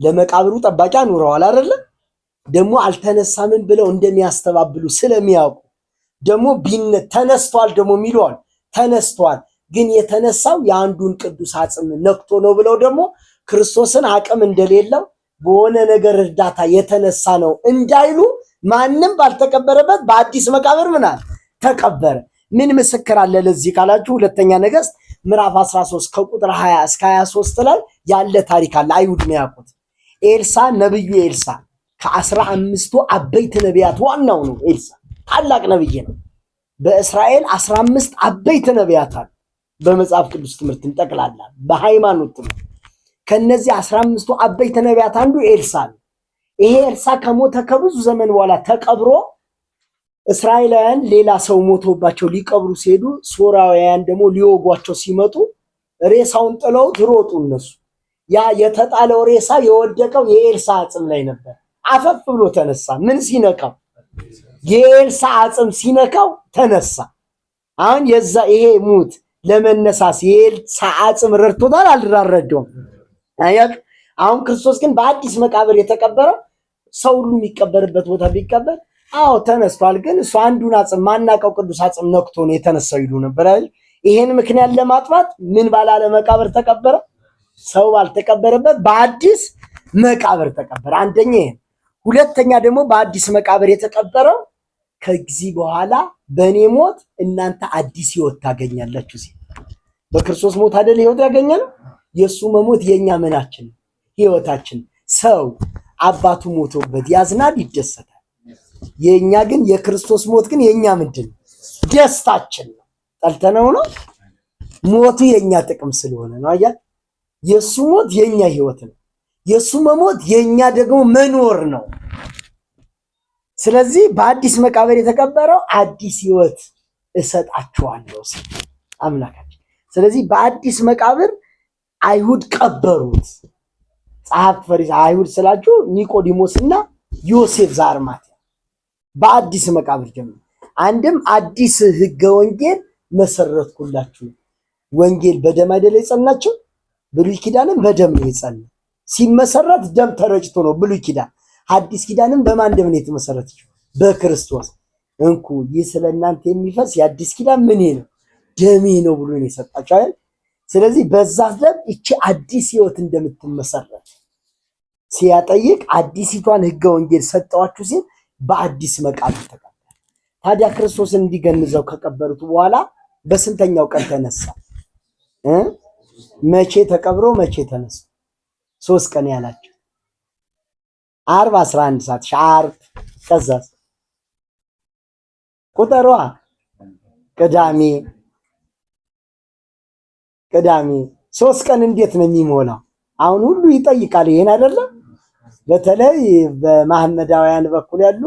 ለመቃብሩ ጠባቂ አኑረዋል አይደለ? ደግሞ አልተነሳምን ብለው እንደሚያስተባብሉ ስለሚያውቁ ደግሞ ተነስቷል ደግሞ የሚለዋል ተነስቷል፣ ግን የተነሳው የአንዱን ቅዱስ አጽም ነክቶ ነው ብለው ደግሞ ክርስቶስን አቅም እንደሌለው በሆነ ነገር እርዳታ የተነሳ ነው እንዳይሉ ማንም ባልተቀበረበት በአዲስ መቃብር ምናል ተቀበረ። ምን ምስክር አለ ለዚህ ካላችሁ ሁለተኛ ነገሥት ምዕራፍ 13 ከቁጥር 20 እስከ 23 ላይ ያለ ታሪክ አለ። አይሁድ ነው ያውቁት። ኤልሳ ነብዩ ኤልሳ ከ15ቱ አበይት ነቢያት ዋናው ነው። ኤልሳ ታላቅ ነብይ ነው። በእስራኤል 15 አበይት ነቢያት አሉ። በመጽሐፍ ቅዱስ ትምህርት እንጠቅላላ በሃይማኖት ትምህርት ከነዚህ 15ቱ አበይት ነቢያት አንዱ ኤልሳ ነው። ይሄ ኤልሳ ከሞተ ከብዙ ዘመን በኋላ ተቀብሮ እስራኤላውያን ሌላ ሰው ሞቶባቸው ሊቀብሩ ሲሄዱ ሶርያውያን ደግሞ ሊወጓቸው ሲመጡ ሬሳውን ጥለውት ሮጡ። እነሱ ያ የተጣለው ሬሳ የወደቀው የኤልሳ አጽም ላይ ነበር። አፈፍ ብሎ ተነሳ። ምን ሲነካው? የኤልሳ አጽም ሲነካው ተነሳ። አሁን ይሄ ሙት ለመነሳስ የኤልሳ አጽም ረድቶታል አልረዳውም? አሁን ክርስቶስ ግን በአዲስ መቃብር የተቀበረው ሰው ሁሉ የሚቀበርበት ቦታ ቢቀበር አዎ ተነስቷል። ግን እሱ አንዱን አጽም ማናቀው ቅዱስ አጽም ነክቶ ነው የተነሳው ይሉ ነበር አይደል? ይሄን ምክንያት ለማጥፋት ምን ባላለ መቃብር ተቀበረ? ሰው ባልተቀበረበት በአዲስ መቃብር ተቀበረ። አንደኛ ይሄ። ሁለተኛ ደግሞ በአዲስ መቃብር የተቀበረው ከጊዜ በኋላ በእኔ ሞት እናንተ አዲስ ህይወት ታገኛላችሁ ሲል በክርስቶስ ሞት አይደል ህይወት ያገኛል? የሱ መሞት የኛ ምናችን ህይወታችን። ሰው አባቱ ሞቶበት ያዝናል፣ ይደሰታል። የኛ ግን የክርስቶስ ሞት ግን የኛ ምንድን ደስታችን ነው። ጠልተነው ነው። ሞቱ የኛ ጥቅም ስለሆነ ነው። አያ የሱ ሞት የኛ ህይወት ነው። የሱ መሞት የኛ ደግሞ መኖር ነው። ስለዚህ በአዲስ መቃብር የተቀበረው አዲስ ህይወት እሰጣችኋለሁ ሲል አምላካችን። ስለዚህ በአዲስ መቃብር አይሁድ ቀበሩት። ጸሐፍት ፈሪሳውያን አይሁድ ስላችሁ ኒቆዲሞስና ዮሴፍ ዘአርማትያ በአዲስ መቃብር ጀመሩ። አንድም አዲስ ህገ ወንጌል መሰረትኩላችሁ። ወንጌል በደም አይደለ የጸናቸው? ብሉይ ኪዳንም በደም ነው የጸና። ሲመሰረት ደም ተረጭቶ ነው ብሉይ ኪዳን። አዲስ ኪዳንም በማን ደም ነው የተመሰረተችው? በክርስቶስ። እንኩ ይህ ስለእናንተ የሚፈስ የአዲስ ኪዳን ምን ነው? ደሜ ነው ብሎ ነው የሰጣቸው አይደል? ስለዚህ በዛ ደም እቺ አዲስ ህይወት እንደምትመሰረት ሲያጠይቅ አዲሲቷን ህገ ወንጌል ሰጠዋችሁ ሲል በአዲስ መቃብር ተቀበረ። ታዲያ ክርስቶስን እንዲገንዘው ከቀበሩት በኋላ በስንተኛው ቀን ተነሳ? መቼ ተቀብሮ መቼ ተነሳ? 3 ቀን ያላቸው ዓርብ 11 ሰዓት ዓርብ፣ ከዛስ ቁጠሯ ቅዳሜ 3 ቀን እንዴት ነው የሚሞላው? አሁን ሁሉ ይጠይቃል ይሄን አይደለም። በተለይ በመሐመዳውያን በኩል ያሉ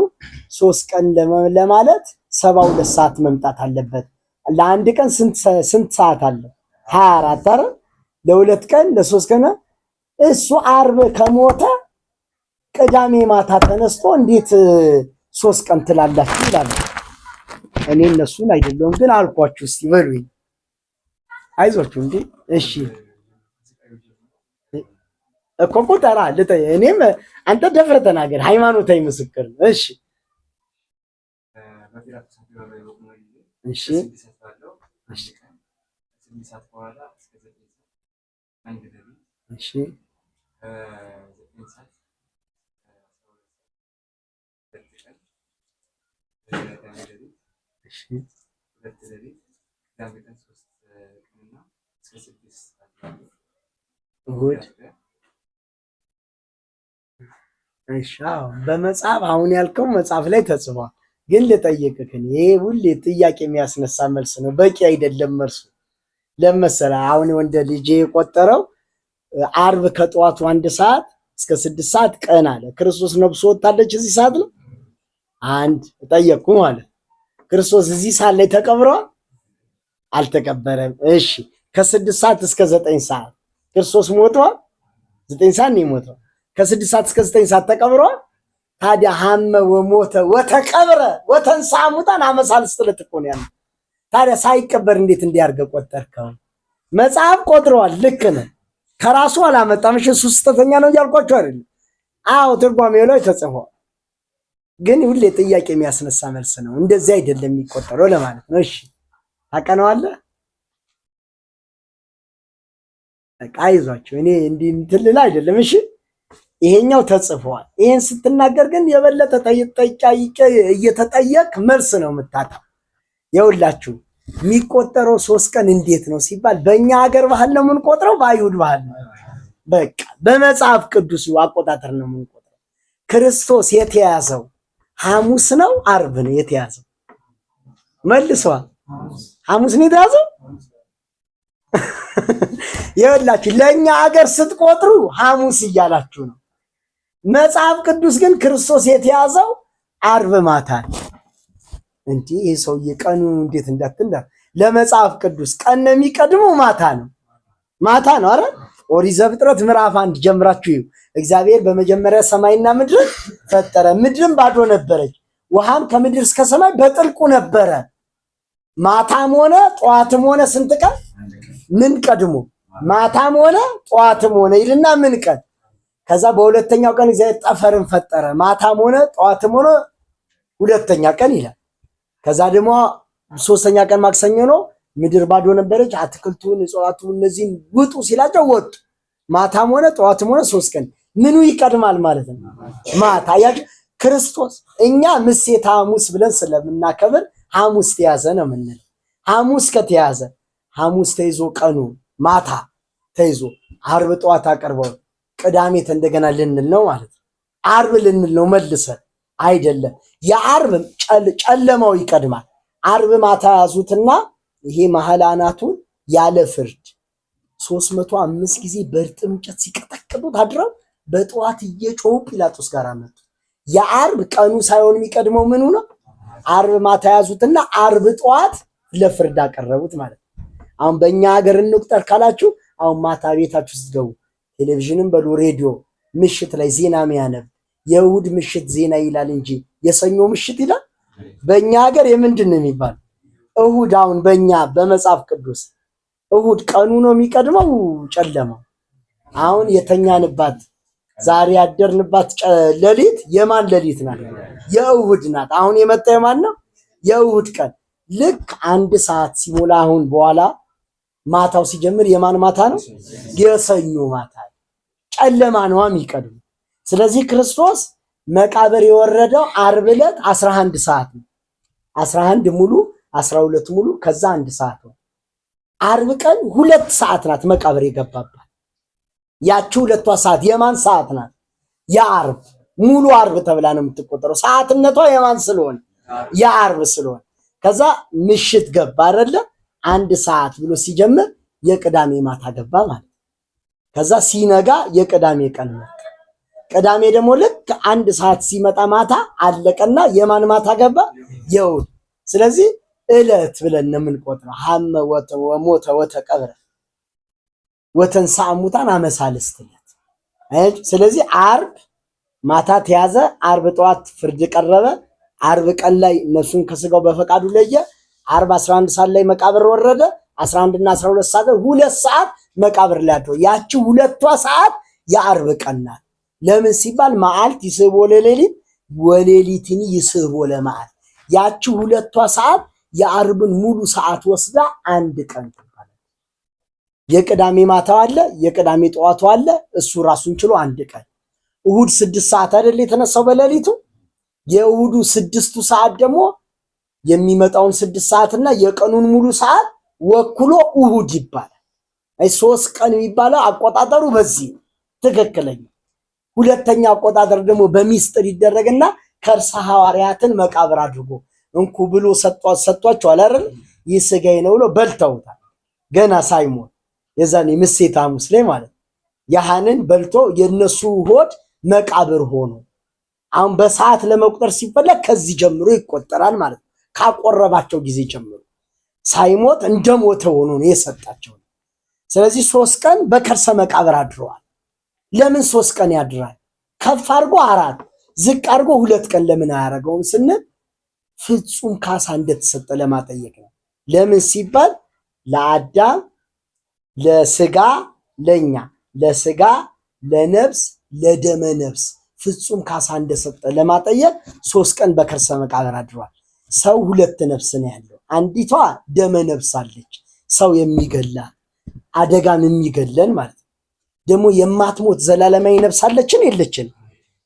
3 ቀን ለማለት 72 ሰዓት መምጣት አለበት። ለአንድ ቀን ስንት ሰዓት አለ? 24 አይደል? ለ2 ቀን ለ3 ቀን እሱ ዓርብ ከሞተ ቅዳሜ ማታ ተነስቶ እንዴት 3 ቀን ትላላችሁ ይላሉ። እኔ እነሱን አይደለም ግን አልኳችሁ። እስቲ በሉኝ አይዟችሁ እንዴ። እሺ እኮ ቁጠራ እኔም አንተ ደፍረህ ተናገር፣ ሃይማኖታዊ ምስክር ነው። እሺ እሺ እሺ በመጽሐፍ አሁን ያልከው መጽሐፍ ላይ ተጽፏል። ግን ልጠይቅህ፣ ይሄ ሁሌ ጥያቄ የሚያስነሳ መልስ ነው። በቂ አይደለም መልሱ። ለመሰለ አሁን ወንደ ልጄ የቆጠረው ዓርብ ከጠዋቱ 1 ሰዓት እስከ 6 ሰዓት ቀን አለ። ክርስቶስ ነፍሱ ወጣለች እዚህ ሰዓት ነው። አንድ ጠየቅኩ ማለት ክርስቶስ እዚህ ሰዓት ላይ ተቀብሯል? አልተቀበረም። እሺ ከ6 ሰዓት እስከ 9 ሰዓት ክርስቶስ ሞቷል? 9 ሰዓት ነው የሞተው። ከ6 ሰዓት እስከ 9 ሰዓት ተቀብሯል? ታዲያ ሐመ ወሞተ ወተቀብረ ወተንሥአ እሙታን አመ ሣልስት ዕለት እኮ ነው ያለው። ታዲያ ሳይቀበር እንዴት እንዲያርገው ቆጠርከው? መጽሐፍ ቆጥረዋል። ልክ ነህ። ከራሱ አላመጣም። እሺ እሱ ስተተኛ ነው እያልኳቸው አይደለም። አዎ ትርጓሜው ላይ ተጽፏል። ግን ሁሌ ጥያቄ የሚያስነሳ መልስ ነው። እንደዚህ አይደለም የሚቆጠረው ለማለት ነው። እሺ ታቀነዋለህ። በቃ አይዟቸው። እኔ እንዲህ እንትን ልል አይደለም። እሺ ይሄኛው ተጽፏል። ይሄን ስትናገር ግን የበለጠ እየተጠየቅ መልስ ነው የምታጣው። የሁላችሁ የሚቆጠረው 3 ቀን እንዴት ነው ሲባል በእኛ ሀገር ባህል ነው የምንቆጥረው፣ በአይሁድ ባህል ነው። በቃ በመጽሐፍ ቅዱስ አቆጣጠር ነው የምንቆጥረው። ክርስቶስ የተያዘው ሐሙስ ነው አርብ ነው የተያዘው? መልሷል። ሐሙስ ነው የተያዘው። የሁላችሁ ለእኛ ሀገር ስትቆጥሩ ሐሙስ እያላችሁ ነው። መጽሐፍ ቅዱስ ግን ክርስቶስ የተያዘው አርብ ማታ ነው። እንዴ ይሄ ሰውዬ ቀኑ እንዴት እንዳትንዳ ለመጽሐፍ ቅዱስ ቀን ነው የሚቀድመው ማታ ነው። ማታ ነው። አረ ኦሪት ዘፍጥረት ምዕራፍ 1 ጀምራችሁ እግዚአብሔር በመጀመሪያ ሰማይና ምድር ፈጠረ። ምድርም ባዶ ነበረች፣ ውሃም ከምድር እስከ ሰማይ በጥልቁ ነበረ። ማታም ሆነ ጠዋትም ሆነ ስንት ቀን ምን ቀድሞ ማታም ሆነ ጠዋትም ሆነ ይልና ምን ቀን ከዛ በሁለተኛው ቀን እግዚአብሔር ጠፈርን ፈጠረ። ማታም ሆነ ጠዋትም ሆነ ሁለተኛ ቀን ይላል። ከዛ ደግሞ 3ኛ ቀን ማክሰኞ ነው። ምድር ባዶ ነበረች፣ አትክልቱን እጽዋቱን እነዚህን ውጡ ሲላቸው ወጡ። ማታም ሆነ ጠዋትም ሆነ 3 ቀን ምኑ ይቀድማል ማለት ነው? ማታ። ያችሁ ክርስቶስ እኛ ምሴተ ሐሙስ ብለን ስለምናከብር ሐሙስ ተያዘ ነው የምንለው። ሐሙስ ከተያዘ ሐሙስ ተይዞ ቀኑ ማታ ተይዞ አርብ ጠዋት አቀርበው ቅዳሜ እንደገና ልንል ነው ማለት ነው። አርብ ልንል ነው መልሰን አይደለም። የአርብ ጨለማው ይቀድማል። አርብ ማታ ያዙትና ይሄ መሐላ አናቱን ያለ ፍርድ 305 ጊዜ በእርጥብ እንጨት ሲቀጠቅጡት አድረው በጠዋት እየጮሁ ጲላጦስ ጋር መጡ። የአርብ ቀኑ ሳይሆን የሚቀድመው ምኑ ነው? አርብ ማታ ያዙትና አርብ ጠዋት ለፍርድ አቀረቡት ማለት ነው። አሁን በእኛ ሀገር እንቁጠር ካላችሁ አሁን ማታ ቤታችሁ ስትገቡ ቴሌቪዥንም በሉ ሬዲዮ ምሽት ላይ ዜና የሚያነብ የእሑድ ምሽት ዜና ይላል እንጂ የሰኞ ምሽት ይላል? በእኛ ሀገር የምንድን ነው የሚባል? እሑድ። አሁን በእኛ በመጽሐፍ ቅዱስ እሑድ ቀኑ ነው የሚቀድመው ጨለማው። አሁን የተኛንባት ዛሬ ያደርንባት ሌሊት የማን ሌሊት ናት? የእሑድ ናት። አሁን የመጣ የማን ነው? የእሑድ ቀን። ልክ 1 ሰዓት ሲሞላ አሁን በኋላ ማታው ሲጀምር የማን ማታ ነው? የሰኞ ማታ። ጨለማ ነው የሚቀድመው። ስለዚህ ክርስቶስ መቃብር የወረደው ዓርብ ዕለት 11 ሰዓት ነው። 11 ሙሉ 12 ሙሉ ከዛ 1 ሰዓት ነው። ዓርብ ቀን 2 ሰዓት ናት መቃብር የገባባት። ያቺ 2ቷ ሰዓት የማን ሰዓት ናት? የዓርብ ሙሉ ዓርብ ተብላ ነው የምትቆጠረው። ሰዓትነቷ የማን ስለሆነ? የዓርብ ስለሆነ። ከዛ ምሽት ገባ አይደለ? 1 ሰዓት ብሎ ሲጀምር የቅዳሜ ማታ ገባ ማለት። ከዛ ሲነጋ የቅዳሜ ቀን መጣ። ቅዳሜ ደግሞ ልክ 1 ሰዓት ሲመጣ ማታ አለቀና የማን ማታ ገባ? የእሑድ። ስለዚህ ዕለት ብለን ነው የምንቆጥረው። ሐመ ወሞተ ወተቀብረ ወተንሥአ እሙታን አመ ሣልስት ዕለት። ስለዚህ ዓርብ ማታ ተያዘ፣ ዓርብ ጠዋት ፍርድ ቀረበ። ዓርብ ቀን ላይ ነፍሱን ከስጋው በፈቃዱ ለየ። ዓርብ 11 ሰዓት ላይ መቃብር ወረደ። 11 እና 12 ሰዓት 2 ሰዓት መቃብር ላይ አድሮ ያቺ 2ቷ ሰዓት የዓርብ ቀን ናት። ለምን ሲባል መዓልት ይስቦ ለሌሊት ወሌሊትን ይስቦ ለመዓልት። ያቺ 2ቷ ሰዓት የዓርብን ሙሉ ሰዓት ወስዳ 1 ቀን ትባላለች። የቅዳሜ ማታው አለ፣ የቅዳሜ ጠዋቱ አለ፣ እሱ ራሱን ችሎ 1 ቀን። እሑድ 6 ሰዓት አይደል የተነሳው በሌሊቱ። የእሑዱ 6ቱ ሰዓት ደግሞ የሚመጣውን 6 ሰዓትና የቀኑን ሙሉ ሰዓት ወክሎ እሑድ ይባላል። 3 ቀን የሚባለው አቆጣጠሩ በዚህ ትክክለኛ። ሁለተኛ አቆጣጠር ደግሞ በሚስጥር ይደረግና ከርሰ ሐዋርያትን መቃብር አድርጎ እንኩ ብሎ ሰጧቸዋል አይደል? ይህ ሥጋዬ ነው ብሎ በልተውታል ገና ሳይሞት። የዛኔ ምሴተ ሐሙስ ላይ ማለት ያህንን በልቶ የነሱ ሆድ መቃብር ሆኖ አሁን በሰዓት ለመቁጠር ሲፈለግ ከዚህ ጀምሮ ይቆጠራል ማለት ነው። ካቆረባቸው ጊዜ ጀምሮ ሳይሞት እንደሞተ ሆኖ ነው የሰጣቸው። ስለዚህ 3 ቀን በከርሰ መቃብር አድረዋል። ለምን 3 ቀን ያድራል? ከፍ አድርጎ 4 ዝቅ አድርጎ 2 ቀን ለምን አያደርገውም ስንል ፍጹም ካሳ እንደተሰጠ ለማጠየቅ ነው። ለምን ሲባል ለአዳም ለስጋ ለኛ ለስጋ ለነፍስ ለደመ ነፍስ ፍጹም ካሳ እንደሰጠ ለማጠየቅ 3 ቀን በከርሰ መቃብር አድሯል። ሰው 2 ነፍስ ነው ያለው። አንዲቷ ደመ ነፍስ አለች፣ ሰው የሚገላ አደጋም የሚገለን ማለት ነው። ደግሞ የማትሞት ዘላለማዊ ነፍስ አለችን የለችን?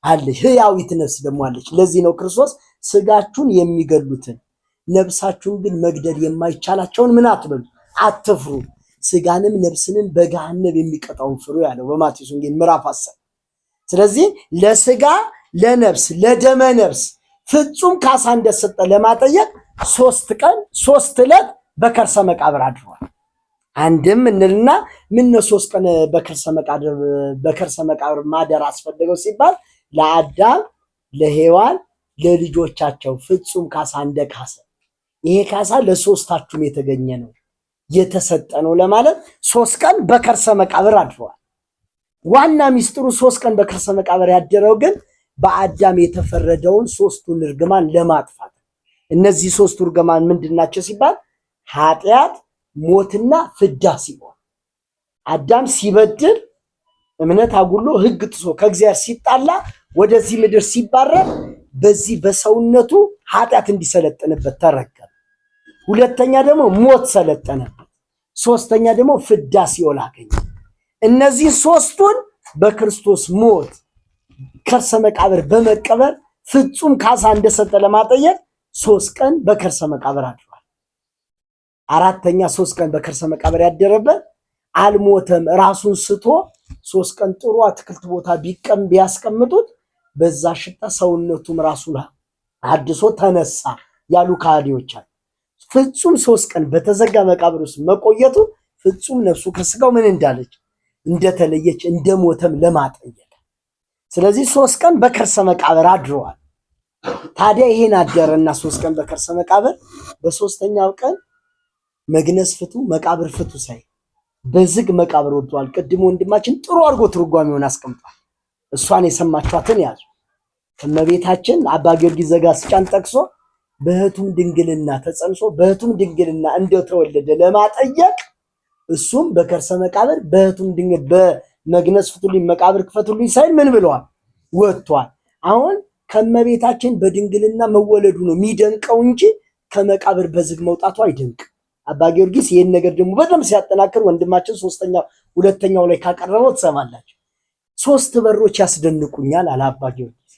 አለች። ህያዊት ነፍስ ደግሞ አለች። ለዚህ ነው ክርስቶስ ስጋችሁን የሚገሉትን ነፍሳችሁን ግን መግደል የማይቻላቸውን ምን አትበሉ፣ አትፍሩ፣ ስጋንም ነፍስንም በገሃነም የሚቀጣውን ፍሩ ያለው በማቴዎስ ወንጌል ምዕራፍ 10። ስለዚህ ለስጋ ለነፍስ ለደመ ነፍስ ፍጹም ካሳ እንደሰጠ ለማጠየቅ 3 ቀን 3 ዕለት በከርሰ መቃብር አድሯል። አንድም እንልና ምን ነው 3 ቀን በከርሰ መቃብር ማደር አስፈለገው ሲባል ለአዳም ለሔዋን ለልጆቻቸው ፍጹም ካሳ እንደካሰ፣ ይሄ ካሳ ለሶስታችሁም የተገኘ ነው የተሰጠ ነው ለማለት 3 ቀን በከርሰ መቃብር አድሯል። ዋና ሚስጥሩ 3 ቀን በከርሰ መቃብር ያደረው ግን በአዳም የተፈረደውን 3ቱን እርግማን ለማጥፋት። እነዚህ 3ቱ እርግማን ምንድናቸው ሲባል ኃጢአት፣ ሞትና ፍዳ ሲሆን አዳም ሲበድል እምነት አጉሎ ሕግ ጥሶ ከእግዚአብሔር ሲጣላ ወደዚህ ምድር ሲባረር በዚህ በሰውነቱ ኃጢአት እንዲሰለጥንበት ተረገመ። ሁለተኛ ደግሞ ሞት ሰለጠነበት። ሶስተኛ ደግሞ ፍዳ ሲኦል አገኘ። እነዚህ 3ቱን በክርስቶስ ሞት ከርሰ መቃብር በመቀበር ፍጹም ካሳ እንደሰጠ ለማጠየቅ 3 ቀን በከርሰ መቃብር አድሯል። አራተኛ 3 ቀን በከርሰ መቃብር ያደረበት አልሞተም። ራሱን ስቶ 3 ቀን ጥሩ አትክልት ቦታ ቢያስቀምጡት በዛ ሽታ ሰውነቱም ራሱን አድሶ ተነሳ ያሉ ከሃዲዎች አሉ። ፍጹም 3 ቀን በተዘጋ መቃብር ውስጥ መቆየቱ ፍጹም ነፍሱ ከስጋው ምን እንዳለች እንደተለየች እንደሞተም ለማጠየቅ። ስለዚህ 3 ቀን በከርሰ መቃብር አድረዋል። ታዲያ ይሄን አደረና 3 ቀን በከርሰ መቃብር በሶስተኛው ቀን መግነዝ ፍቱ መቃብር ፍቱ ሳይ በዝግ መቃብር ወጥቷል። ቅድም ወንድማችን ጥሩ አድርጎ ትርጓሜውን አስቀምጧል። እሷን የሰማችኋትን ያዙ። ከመቤታችን አባ ጊዮርጊስ ዘጋስጫን ጠቅሶ በእህቱም ድንግልና ተጸንሶ በእህቱም ድንግልና እንደተወለደ ለማጠየቅ እሱም በከርሰ መቃብር በእህቱም ድንግል በመግነዝ ፍቱልኝ መቃብር ክፈቱልኝ ሳይል ምን ብለዋል? ወጥቷል። አሁን ከመቤታችን በድንግልና መወለዱ ነው የሚደንቀው እንጂ ከመቃብር በዝግ መውጣቱ አይደንቅ። አባ ጊዮርጊስ ይህን ነገር ደግሞ በደንብ ሲያጠናክር ወንድማችን ሁለተኛው ላይ ካቀረበው ትሰማላችሁ። 3 በሮች ያስደንቁኛል አለ አባ ጊዮርጊስ።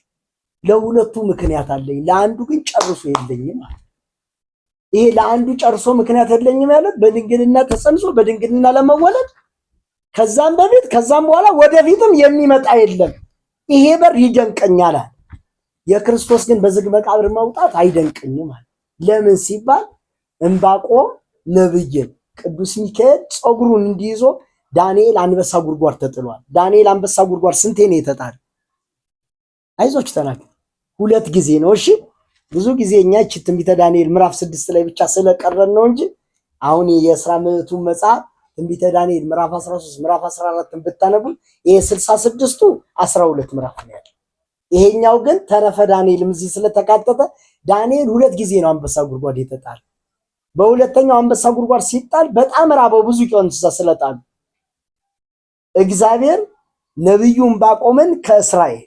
ለሁለቱ ምክንያት አለኝ፣ ለአንዱ ግን ጨርሶ የለኝም አለ። ይሄ ለአንዱ ጨርሶ ምክንያት የለኝም ማለት በድንግልና ተጸንሶ በድንግልና ለመወለድ ከዛም በፊት ከዛም በኋላ ወደፊትም የሚመጣ የለም። ይሄ በር ይደንቀኛል አለ። የክርስቶስ ግን በዝግ መቃብር መውጣት አይደንቀኝም አለ። ለምን ሲባል ዕንባቆም ነብይን ቅዱስ ሚካኤል ፀጉሩን እንዲይዞ ዳንኤል አንበሳ ጉድጓድ ተጥሏል። ዳንኤል አንበሳ ጉድጓድ ስንቴ ነው የተጣለ? አይዞች ተናገር 2 ጊዜ ነው። እሺ ብዙ ጊዜ እኛ እቺ ትንቢተ ዳንኤል ምዕራፍ 6 ላይ ብቻ ስለቀረን ነው እንጂ አሁን የሥራ ምዕቱ መጽሐፍ ትንቢተ ዳንኤል ምዕራፍ 13 ምዕራፍ 14 ብታነቡ ይሄ 66ቱ 12 ምዕራፍ ነው ያለው። ይሄኛው ግን ተረፈ ዳንኤልም እዚህ ስለተካተተ ዳንኤል 2 ጊዜ ነው አንበሳ ጉድጓድ የተጣለ። በሁለተኛው አንበሳ ጉድጓድ ሲጣል በጣም ራበው ብዙ እንስሳ ስለጣሉ እግዚአብሔር ነብዩ ዕንባቆምን ከእስራኤል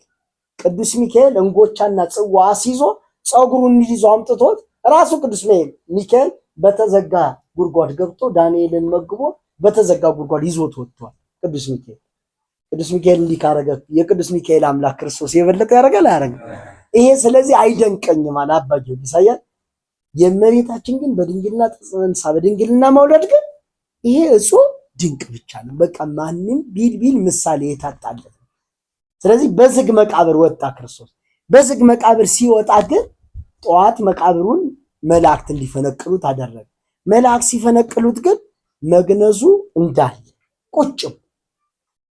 ቅዱስ ሚካኤል እንጎቻና ጽዋ አስይዞ ፀጉሩን ይዞ አምጥቶት ራሱ ቅዱስ ሚካኤል በተዘጋ ጉድጓድ ገብቶ ዳንኤልን መግቦ በተዘጋ ጉድጓድ ይዞት ወጥቷል። ቅዱስ ሚካኤል እንዲህ ካረገ የቅዱስ ሚካኤል አምላክ ክርስቶስ የበለጠ ያደርጋል አያደርግም? ይሄ ስለዚህ አይደንቀኝም አለ አባ ጊዮርጊስ። የእመቤታችን ግን በድንግልና ተጸንሳ በድንግልና መውለድ ግን ይሄ እጹብ ድንቅ ብቻ ነው። በቃ ማንም ቢል ምሳሌ የታጣለት። ስለዚህ በዝግ መቃብር ወጣ ክርስቶስ። በዝግ መቃብር ሲወጣ ግን ጠዋት መቃብሩን መላእክት እንዲፈነቅሉት አደረገ። መላእክት ሲፈነቅሉት ግን መግነዙ እንዳለ ቁጭ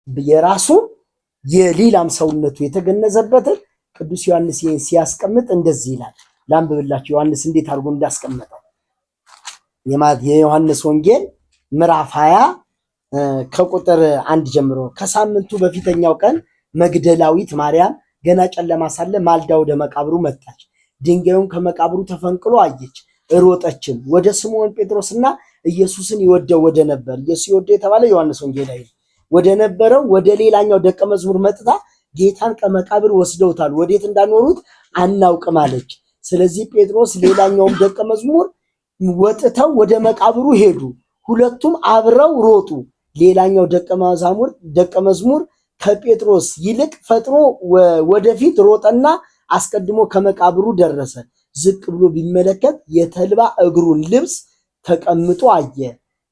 የራሱ የሌላም ሰውነቱ የተገነዘበትን ቅዱስ ዮሐንስ ይህን ሲያስቀምጥ እንደዚህ ይላል። ላንብብላችሁ ዮሐንስ እንዴት አድርጎ እንዳስቀመጠው። የዮሐንስ ወንጌል ምዕራፍ 20 ከቁጥር 1 ጀምሮ። ከሳምንቱ በፊተኛው ቀን መግደላዊት ማርያም ገና ጨለማ ሳለ ማልዳ ወደ መቃብሩ መጣች። ድንጋዩን ከመቃብሩ ተፈንቅሎ አየች። ሮጠችም ወደ ስምዖን ጴጥሮስና ኢየሱስን ይወደው ወደ ነበር ኢየሱስ ይወደው የተባለ ዮሐንስ ወንጌላዊ ወደ ነበረው ወደ ሌላኛው ደቀ መዝሙር መጥታ ጌታን ከመቃብር ወስደውታል፣ ወዴት እንዳኖሩት አናውቅም አለች። ስለዚህ ጴጥሮስ ሌላኛውም ደቀ መዝሙር ወጥተው ወደ መቃብሩ ሄዱ። ሁለቱም አብረው ሮጡ። ሌላኛው ደቀ መዝሙር ከጴጥሮስ ይልቅ ፈጥኖ ወደፊት ሮጠና አስቀድሞ ከመቃብሩ ደረሰ። ዝቅ ብሎ ቢመለከት የተልባ እግሩን ልብስ ተቀምጦ አየ፣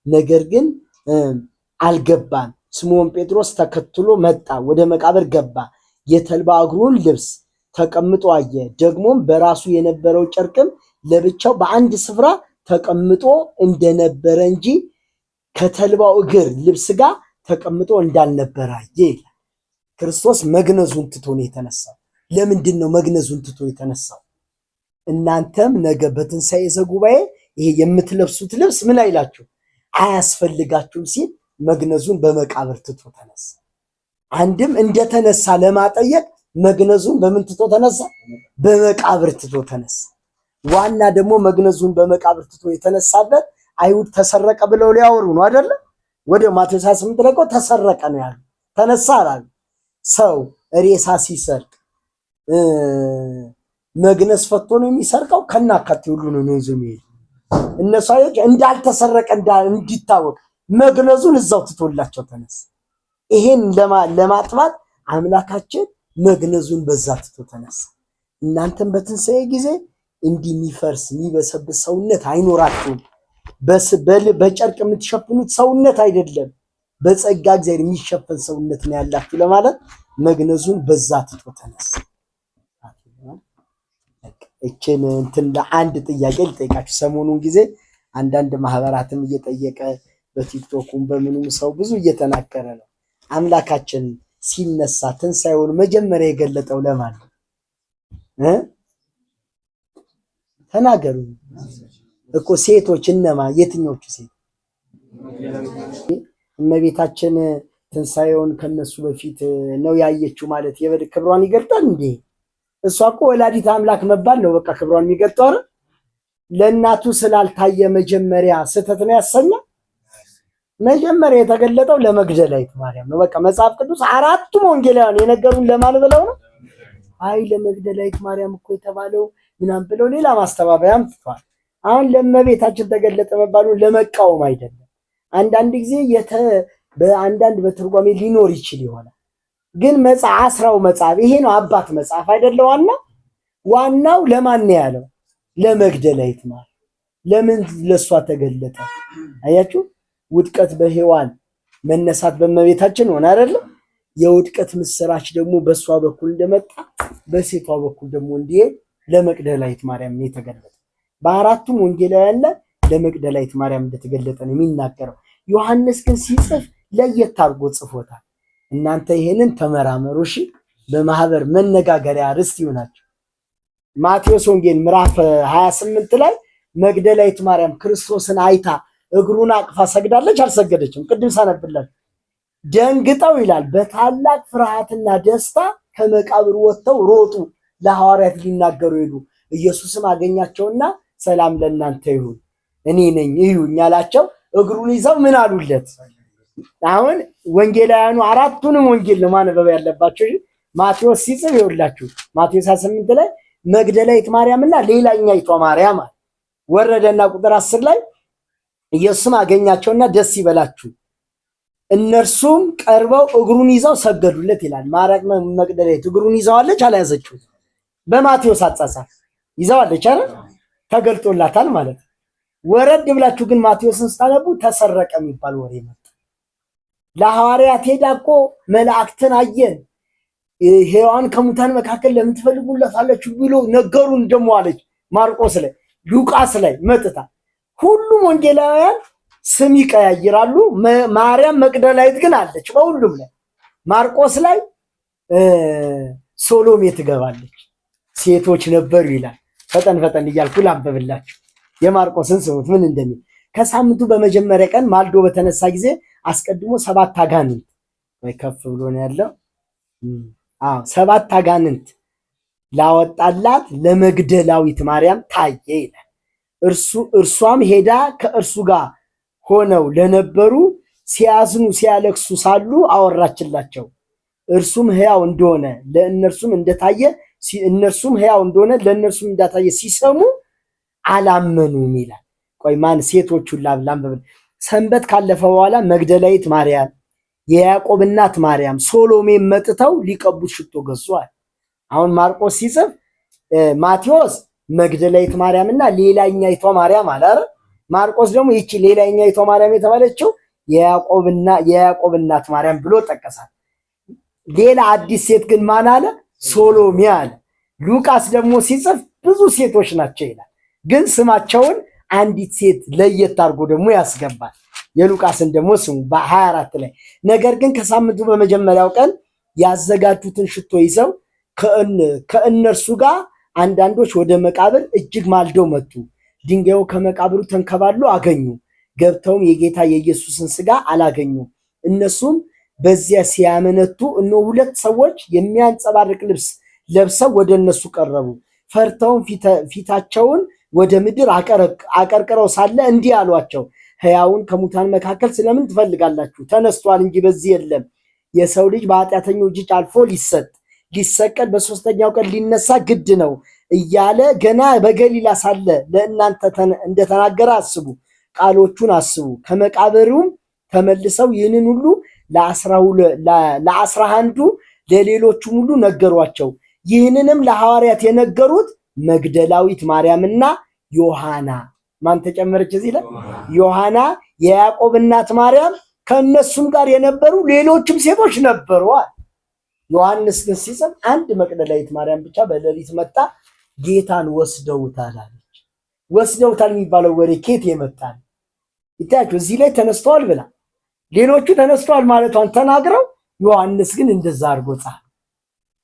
ነገር ግን አልገባም። ስምዖን ጴጥሮስ ተከትሎ መጣ፣ ወደ መቃብር ገባ። የተልባ እግሩን ልብስ ተቀምጦ አየ። ደግሞም በራሱ የነበረው ጨርቅም ለብቻው በአንድ ስፍራ ተቀምጦ እንደነበረ እንጂ ከተልባው እግር ልብስ ጋር ተቀምጦ እንዳልነበረ አየ ይላል። ክርስቶስ መግነዙን ትቶ ነው የተነሳው። ለምንድን ነው መግነዙን ትቶ የተነሳው? እናንተም ነገ በትንሣኤ ዘጉባኤ ይሄ የምትለብሱት ልብስ ምን አይላችሁ አያስፈልጋችሁም ሲል መግነዙን በመቃብር ትቶ ተነሳ። አንድም እንደተነሳ ለማጠየቅ መግነዙን በምን ትቶ ተነሳ? በመቃብር ትቶ ተነሳ። ዋና ደግሞ መግነዙን በመቃብር ትቶ የተነሳበት አይሁድ ተሰረቀ ብለው ሊያወሩ ነው አይደለ? ወደ ማቴዎስ 28 ላይ ተሰረቀ ነው ያሉ፣ ተነሳ አላሉ። ሰው ሬሳ ሲሰርቅ መግነዝ ፈቶ ነው የሚሰርቀው? ከናካቴ ሁሉ ነው ይዞ የሚሄድ። እነሱ አይደል እንዳልተሰረቀ እንዲታወቅ መግነዙን እዛው ትቶላቸው ተነሳ። ይሄን ለማጥፋት አምላካችን መግነዙን በዛ ትቶ ተነሳ። እናንተም በትንሣኤ ጊዜ እንዲህ የሚፈርስ የሚበሰብስ ሰውነት አይኖራችሁም። በጨርቅ የምትሸፍኑት ሰውነት አይደለም፣ በጸጋ እግዚአብሔር የሚሸፈን ሰውነት ነው ያላችሁ ለማለት መግነዙን በዛ ትቶ ተነሳ። እችን እንትን ለአንድ ጥያቄ ልጠይቃችሁ። ሰሞኑን ጊዜ አንዳንድ ማህበራትም እየጠየቀ በቲክቶኩም በምኑም ሰው ብዙ እየተናገረ ነው። አምላካችን ሲነሳ ትንሣኤውን መጀመሪያ የገለጠው ለማን ነው? ተናገሩ እኮ ሴቶች እነማ? የትኞቹ ሴት? እመቤታችን ትንሣኤውን ከነሱ በፊት ነው ያየችው ማለት የበድ ክብሯን ይገልጣል እንዴ? እሷ እኮ ወላዲት አምላክ መባል ነው በቃ ክብሯን የሚገልጠው አይደል? ለእናቱ ስላልታየ መጀመሪያ ስህተት ነው ያሰኛ። መጀመሪያ የተገለጠው ለመግደላዊት ማርያም ነው። በቃ መጽሐፍ ቅዱስ አራቱም ወንጌላውያን የነገሩን ለማን ብለው ነው? አይ ለመግደላዊት ማርያም እኮ የተባለው ምናምን ብለው ሌላ ማስተባበያ አምጥቷል። አሁን ለእመቤታችን ተገለጠ መባሉ ለመቃወም አይደለም። አንዳንድ ጊዜ በአንዳንድ በትርጓሜ ሊኖር ይችል ይሆናል። ግን አስራው መጽሐፍ ይሄ ነው አባት መጽሐፍ አይደለ? ዋናው ለማን ነው ያለው? ለመግደላዊት ማርያም። ለምን ለሷ ተገለጠ? አያችሁ፣ ውድቀት በሔዋን መነሳት በእመቤታችን ሆነ አይደለ? የውድቀት ምስራች ደግሞ በሷ በኩል እንደመጣ በሴቷ በኩል ደግሞ እንዲሄድ ለመግደላዊት ማርያም ነው የተገለጠ። በአራቱም ወንጌላውያን ላይ ለመግደላዊት ማርያም እንደተገለጠ ነው የሚናገረው። ዮሐንስ ግን ሲጽፍ ለየት አድርጎ ጽፎታል። እናንተ ይሄንን ተመራመሩ እሺ፣ በማህበር መነጋገሪያ ርዕስ ይሆናችሁ። ማቴዎስ ወንጌል ምዕራፍ 28 ላይ መግደላዊት ማርያም ክርስቶስን አይታ እግሩን አቅፋ ሰግዳለች አልሰገደችም? ቅድም ሳነብላችሁ ደንግጠው ይላል በታላቅ ፍርሃትና ደስታ ከመቃብሩ ወጥተው ሮጡ፣ ለሐዋርያት ሊናገሩ ሄዱ። ኢየሱስም አገኛቸውና ሰላም ለእናንተ ይሁን እኔ ነኝ እዩኝ አላቸው። እግሩን ይዘው ምን አሉለት? አሁን ወንጌላውያኑ አራቱንም ወንጌል ነው ማንበብ ያለባቸው። ማቴዎስ ሲጽፍ ይኸውላችሁ ማቴዎስ 28 ላይ መግደላዊት ማርያምና ሌላኛይቷ ማርያም ወረደና ቁጥር 10 ላይ ኢየሱስም አገኛቸውና ደስ ይበላችሁ፣ እነርሱም ቀርበው እግሩን ይዘው ሰገዱለት ይላል። ማርያም መግደላዊት እግሩን ይዘዋለች አልያዘችው? በማቴዎስ አጻጻፍ ይዘዋለች አይደል? ተገልጦላታል ማለት። ወረድ ብላችሁ ግን ማቴዎስን ስታነቡ ተሰረቀ የሚባል ወሬ መጣ። ለሐዋርያት ሄዳ እኮ መላእክትን አየን፣ ሔዋን ከሙታን መካከል ለምን ትፈልጉላታላችሁ ብሎ ነገሩን ደሞ አለች። ማርቆስ ላይ ሉቃስ ላይ መጥታ ሁሉም ወንጌላውያን ስም ይቀያይራሉ። ማርያም መግደላዊት ግን አለች በሁሉም ላይ። ማርቆስ ላይ ሶሎሜ ትገባለች። ሴቶች ነበሩ ይላል። ፈጠን ፈጠን እያልኩ ላንብብላችሁ የማርቆስን ስሙት ምን እንደሚል። ከሳምንቱ በመጀመሪያ ቀን ማልዶ በተነሳ ጊዜ አስቀድሞ 7 አጋንንት ወይ ከፍ ብሎ ነው ያለው። 7 አጋንንት ላወጣላት ለመግደላዊት ማርያም ታየ ይላል። እርሷም ሄዳ ከእርሱ ጋር ሆነው ለነበሩ ሲያዝኑ ሲያለቅሱ ሳሉ አወራችላቸው። እርሱም ሕያው እንደሆነ ለእነርሱም እንደታየ ሲሰሙ አላመኑም ይላል። ቆይ ማን ሴቶቹን ላንብብ። ሰንበት ካለፈ በኋላ መግደላዊት ማርያም፣ የያዕቆብ እናት ማርያም፣ ሶሎሜ መጥተው ሊቀቡት ሽቶ ገዟል። አሁን ማርቆስ ሲጽፍ ማቴዎስ መግደላዊት ማርያምና ሌላኛይቷ ማርያም አለ አይደል? ማርቆስ ደግሞ ይቺ ሌላኛይቷ ማርያም የተባለችው የያዕቆብ እናት ማርያም ብሎ ጠቀሳል። ሌላ አዲስ ሴት ግን ማን አለ? ሶሎሜ አለ። ሉቃስ ደግሞ ሲጽፍ ብዙ ሴቶች ናቸው ይላል፣ ግን ስማቸውን አንዲት ሴት ለየት አድርጎ ደግሞ ያስገባል። የሉቃስን ደግሞ ስሙ በ24 ላይ ነገር ግን ከሳምንቱ በመጀመሪያው ቀን ያዘጋጁትን ሽቶ ይዘው ከእነርሱ ጋር አንዳንዶች ወደ መቃብር እጅግ ማልደው መጡ። ድንጋዩ ከመቃብሩ ተንከባሎ አገኙ። ገብተውም የጌታ የኢየሱስን ሥጋ አላገኙም። እነሱም በዚያ ሲያመነቱ እነሆ 2 ሰዎች የሚያንጸባርቅ ልብስ ለብሰው ወደ እነሱ ቀረቡ። ፈርተውም ፊታቸውን ወደ ምድር አቀርቅረው ሳለ እንዲህ አሏቸው፣ ሕያውን ከሙታን መካከል ስለምን ትፈልጋላችሁ? ተነስቷል እንጂ በዚህ የለም። የሰው ልጅ በኃጢአተኞች እጅ አልፎ ሊሰቀል በሦስተኛው ቀን ሊነሳ ግድ ነው እያለ ገና በገሊላ ሳለ ለእናንተ እንደተናገረ አስቡ፣ ቃሎቹን አስቡ። ከመቃብሩም ተመልሰው ይህንን ሁሉ ለ11ዱ ለሌሎቹም ሁሉ ነገሯቸው። ይህንንም ለሐዋርያት የነገሩት መግደላዊት ማርያምና ዮሐና ማን ተጨመረች እዚህ ላይ? ዮሐና፣ የያዕቆብ እናት ማርያም፣ ከእነሱም ጋር የነበሩ ሌሎችም ሴቶች ነበሩ። ዮሐንስ ግን ሲጽፍ አንድ መግደላዊት ማርያም ብቻ በሌሊት መጣ ጌታን ወስደውታል አለች። ወስደውታል የሚባለው ወሬ ኬት የመጣ ነው? ይታያችሁ እዚህ ላይ ተነስተዋል ብላ ሌሎቹ ተነስተዋል ማለቷን ተናግረው፣ ዮሐንስ ግን እንደዛ አድርጎ ጻፈ።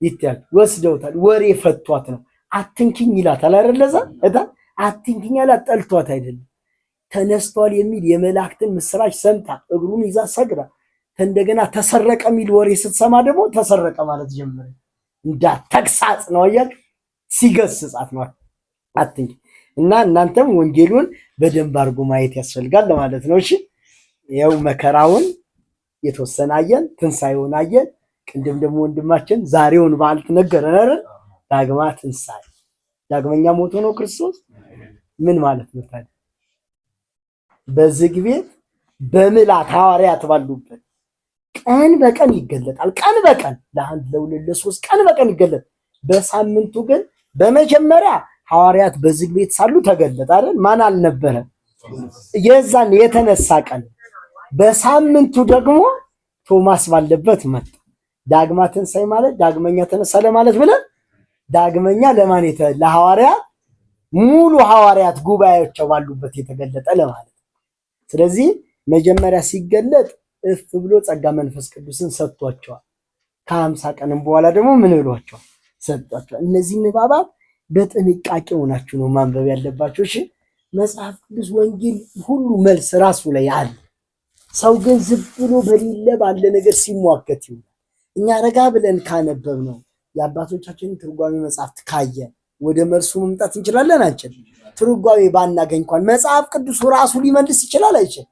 ይታያችሁ ወስደውታል፣ ወሬ ፈቷት ነው። አትንኪኝ ይላታል አይደለዛ እታ አትንኪኝ አላት፣ ጠልቷት አይደለም። ተነስተዋል የሚል የመላእክትን ምስራች ሰምታ እግሩን ይዛ ሰግዳ እንደገና ተሰረቀ የሚል ወሬ ስትሰማ ደግሞ ተሰረቀ ማለት ጀመረ። ተግሳጽ ነው አያል ሲገስጻት ነው አትንኪ። እና እናንተም ወንጌሉን በደንብ አድርጎ ማየት ያስፈልጋል ለማለት ነው። እሺ ያው መከራውን የተወሰነ አየን፣ ትንሳኤውን አየን። ቅድም ደግሞ ወንድማችን ዛሬውን በዓል ተነገረን አይደል? ዳግማ ትንሳኤ ዳግመኛ ሞቶ ነው ክርስቶስ። ምን ማለት ነው ታዲያ? በዝግ ቤት በምላት ሐዋርያት ባሉበት ቀን በቀን ይገለጣል። ቀን በቀን ለአንድ ለሁለት ለሶስት ቀን በቀን ይገለጥ። በሳምንቱ ግን በመጀመሪያ ሐዋርያት በዝግ ቤት ሳሉ ተገለጠ አይደል? ማን አልነበረ? የዛን የተነሳ ቀን። በሳምንቱ ደግሞ ቶማስ ባለበት መጣ። ዳግማ ትንሣኤ ማለት ዳግመኛ ተነሳ ለማለት ብለን ዳግመኛ ለማን ለሐዋርያት ሙሉ ሐዋርያት ጉባኤያቸው ባሉበት የተገለጠ ለማለት። ስለዚህ መጀመሪያ ሲገለጥ እፍ ብሎ ጸጋ መንፈስ ቅዱስን ሰጥቷቸዋል። ከ50 ቀንም በኋላ ደግሞ ምን ብሏቸዋል? ሰጥቷቸዋል። እነዚህ ንባባት በጥንቃቄ ሆናችሁ ነው ማንበብ ያለባችሁ። እሺ መጽሐፍ ቅዱስ ወንጌል ሁሉ መልስ ራሱ ላይ አለ። ሰው ግን ዝም ብሎ በሌለ ባለ ነገር ሲሟገት ይውላል። እኛ ረጋ ብለን ካነበብ ነው የአባቶቻችንን ትርጓሜ መጽሐፍት ካየን ወደ መልሱ መምጣት እንችላለን። አንችል ትርጓሜ ባናገኝ እንኳን መጽሐፍ ቅዱስ ራሱ ሊመልስ ይችላል አይችል።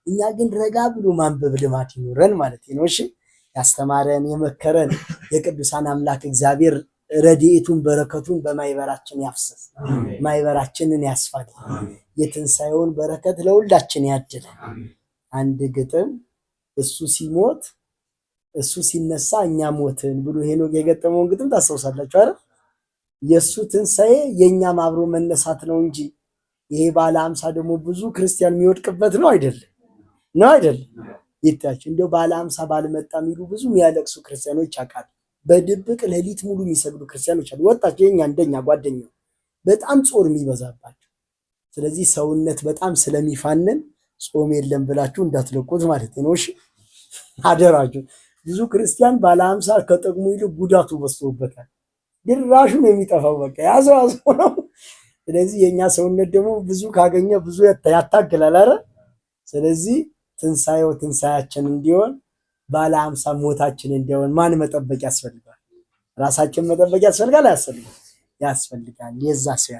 እኛ ግን ረጋ ብሎ ማንበብ ልማት ይኖረን ማለት ነው። እሺ ያስተማረን የመከረን የቅዱሳን አምላክ እግዚአብሔር ረድኤቱን በረከቱን በማይበራችን ያፍሰስ፣ ማይበራችንን ያስፋል፣ የትንሣኤውን በረከት ለሁላችን ያድል። አንድ ግጥም እሱ ሲሞት እሱ ሲነሳ እኛ ሞትን ብሎ ሄኖክ የገጠመውን ግጥም ታስታውሳላችሁ አይደል? የእሱ ትንሣኤ የእኛም አብሮ መነሳት ነው እንጂ ይሄ ባለ 50 ደግሞ ብዙ ክርስቲያን የሚወድቅበት ነው አይደለም? ነው አይደለም? ይታያችሁ እንደው ባለ 50 ባልመጣ የሚሉ ብዙ የሚያለቅሱ ክርስቲያኖች አውቃለሁ። በድብቅ ሌሊት ሙሉ የሚሰግዱ ክርስቲያኖች አሉ። ወጣች የኛ እንደኛ ጓደኛው በጣም ጾር የሚበዛባቸው። ስለዚህ ሰውነት በጣም ስለሚፋነን ጾም የለም ብላችሁ እንዳትለቁት ማለት ነው። እሺ አደራችሁ። ብዙ ክርስቲያን ባለ 50 ከጥቅሙ ይልቅ ጉዳቱ በዝቶበታል። ድራሹ ነው የሚጠፋው። በቃ ያዘው ነው። ስለዚህ የኛ ሰውነት ደግሞ ብዙ ካገኘ ብዙ ያታግላል አይደል? ስለዚህ ትንሳኤው ትንሳያችን እንዲሆን ባለ 50 ሞታችን እንዲሆን ማን መጠበቅ ያስፈልጋል? ራሳችን መጠበቅ ያስፈልጋል። ያስፈልጋል። የዛ ሰው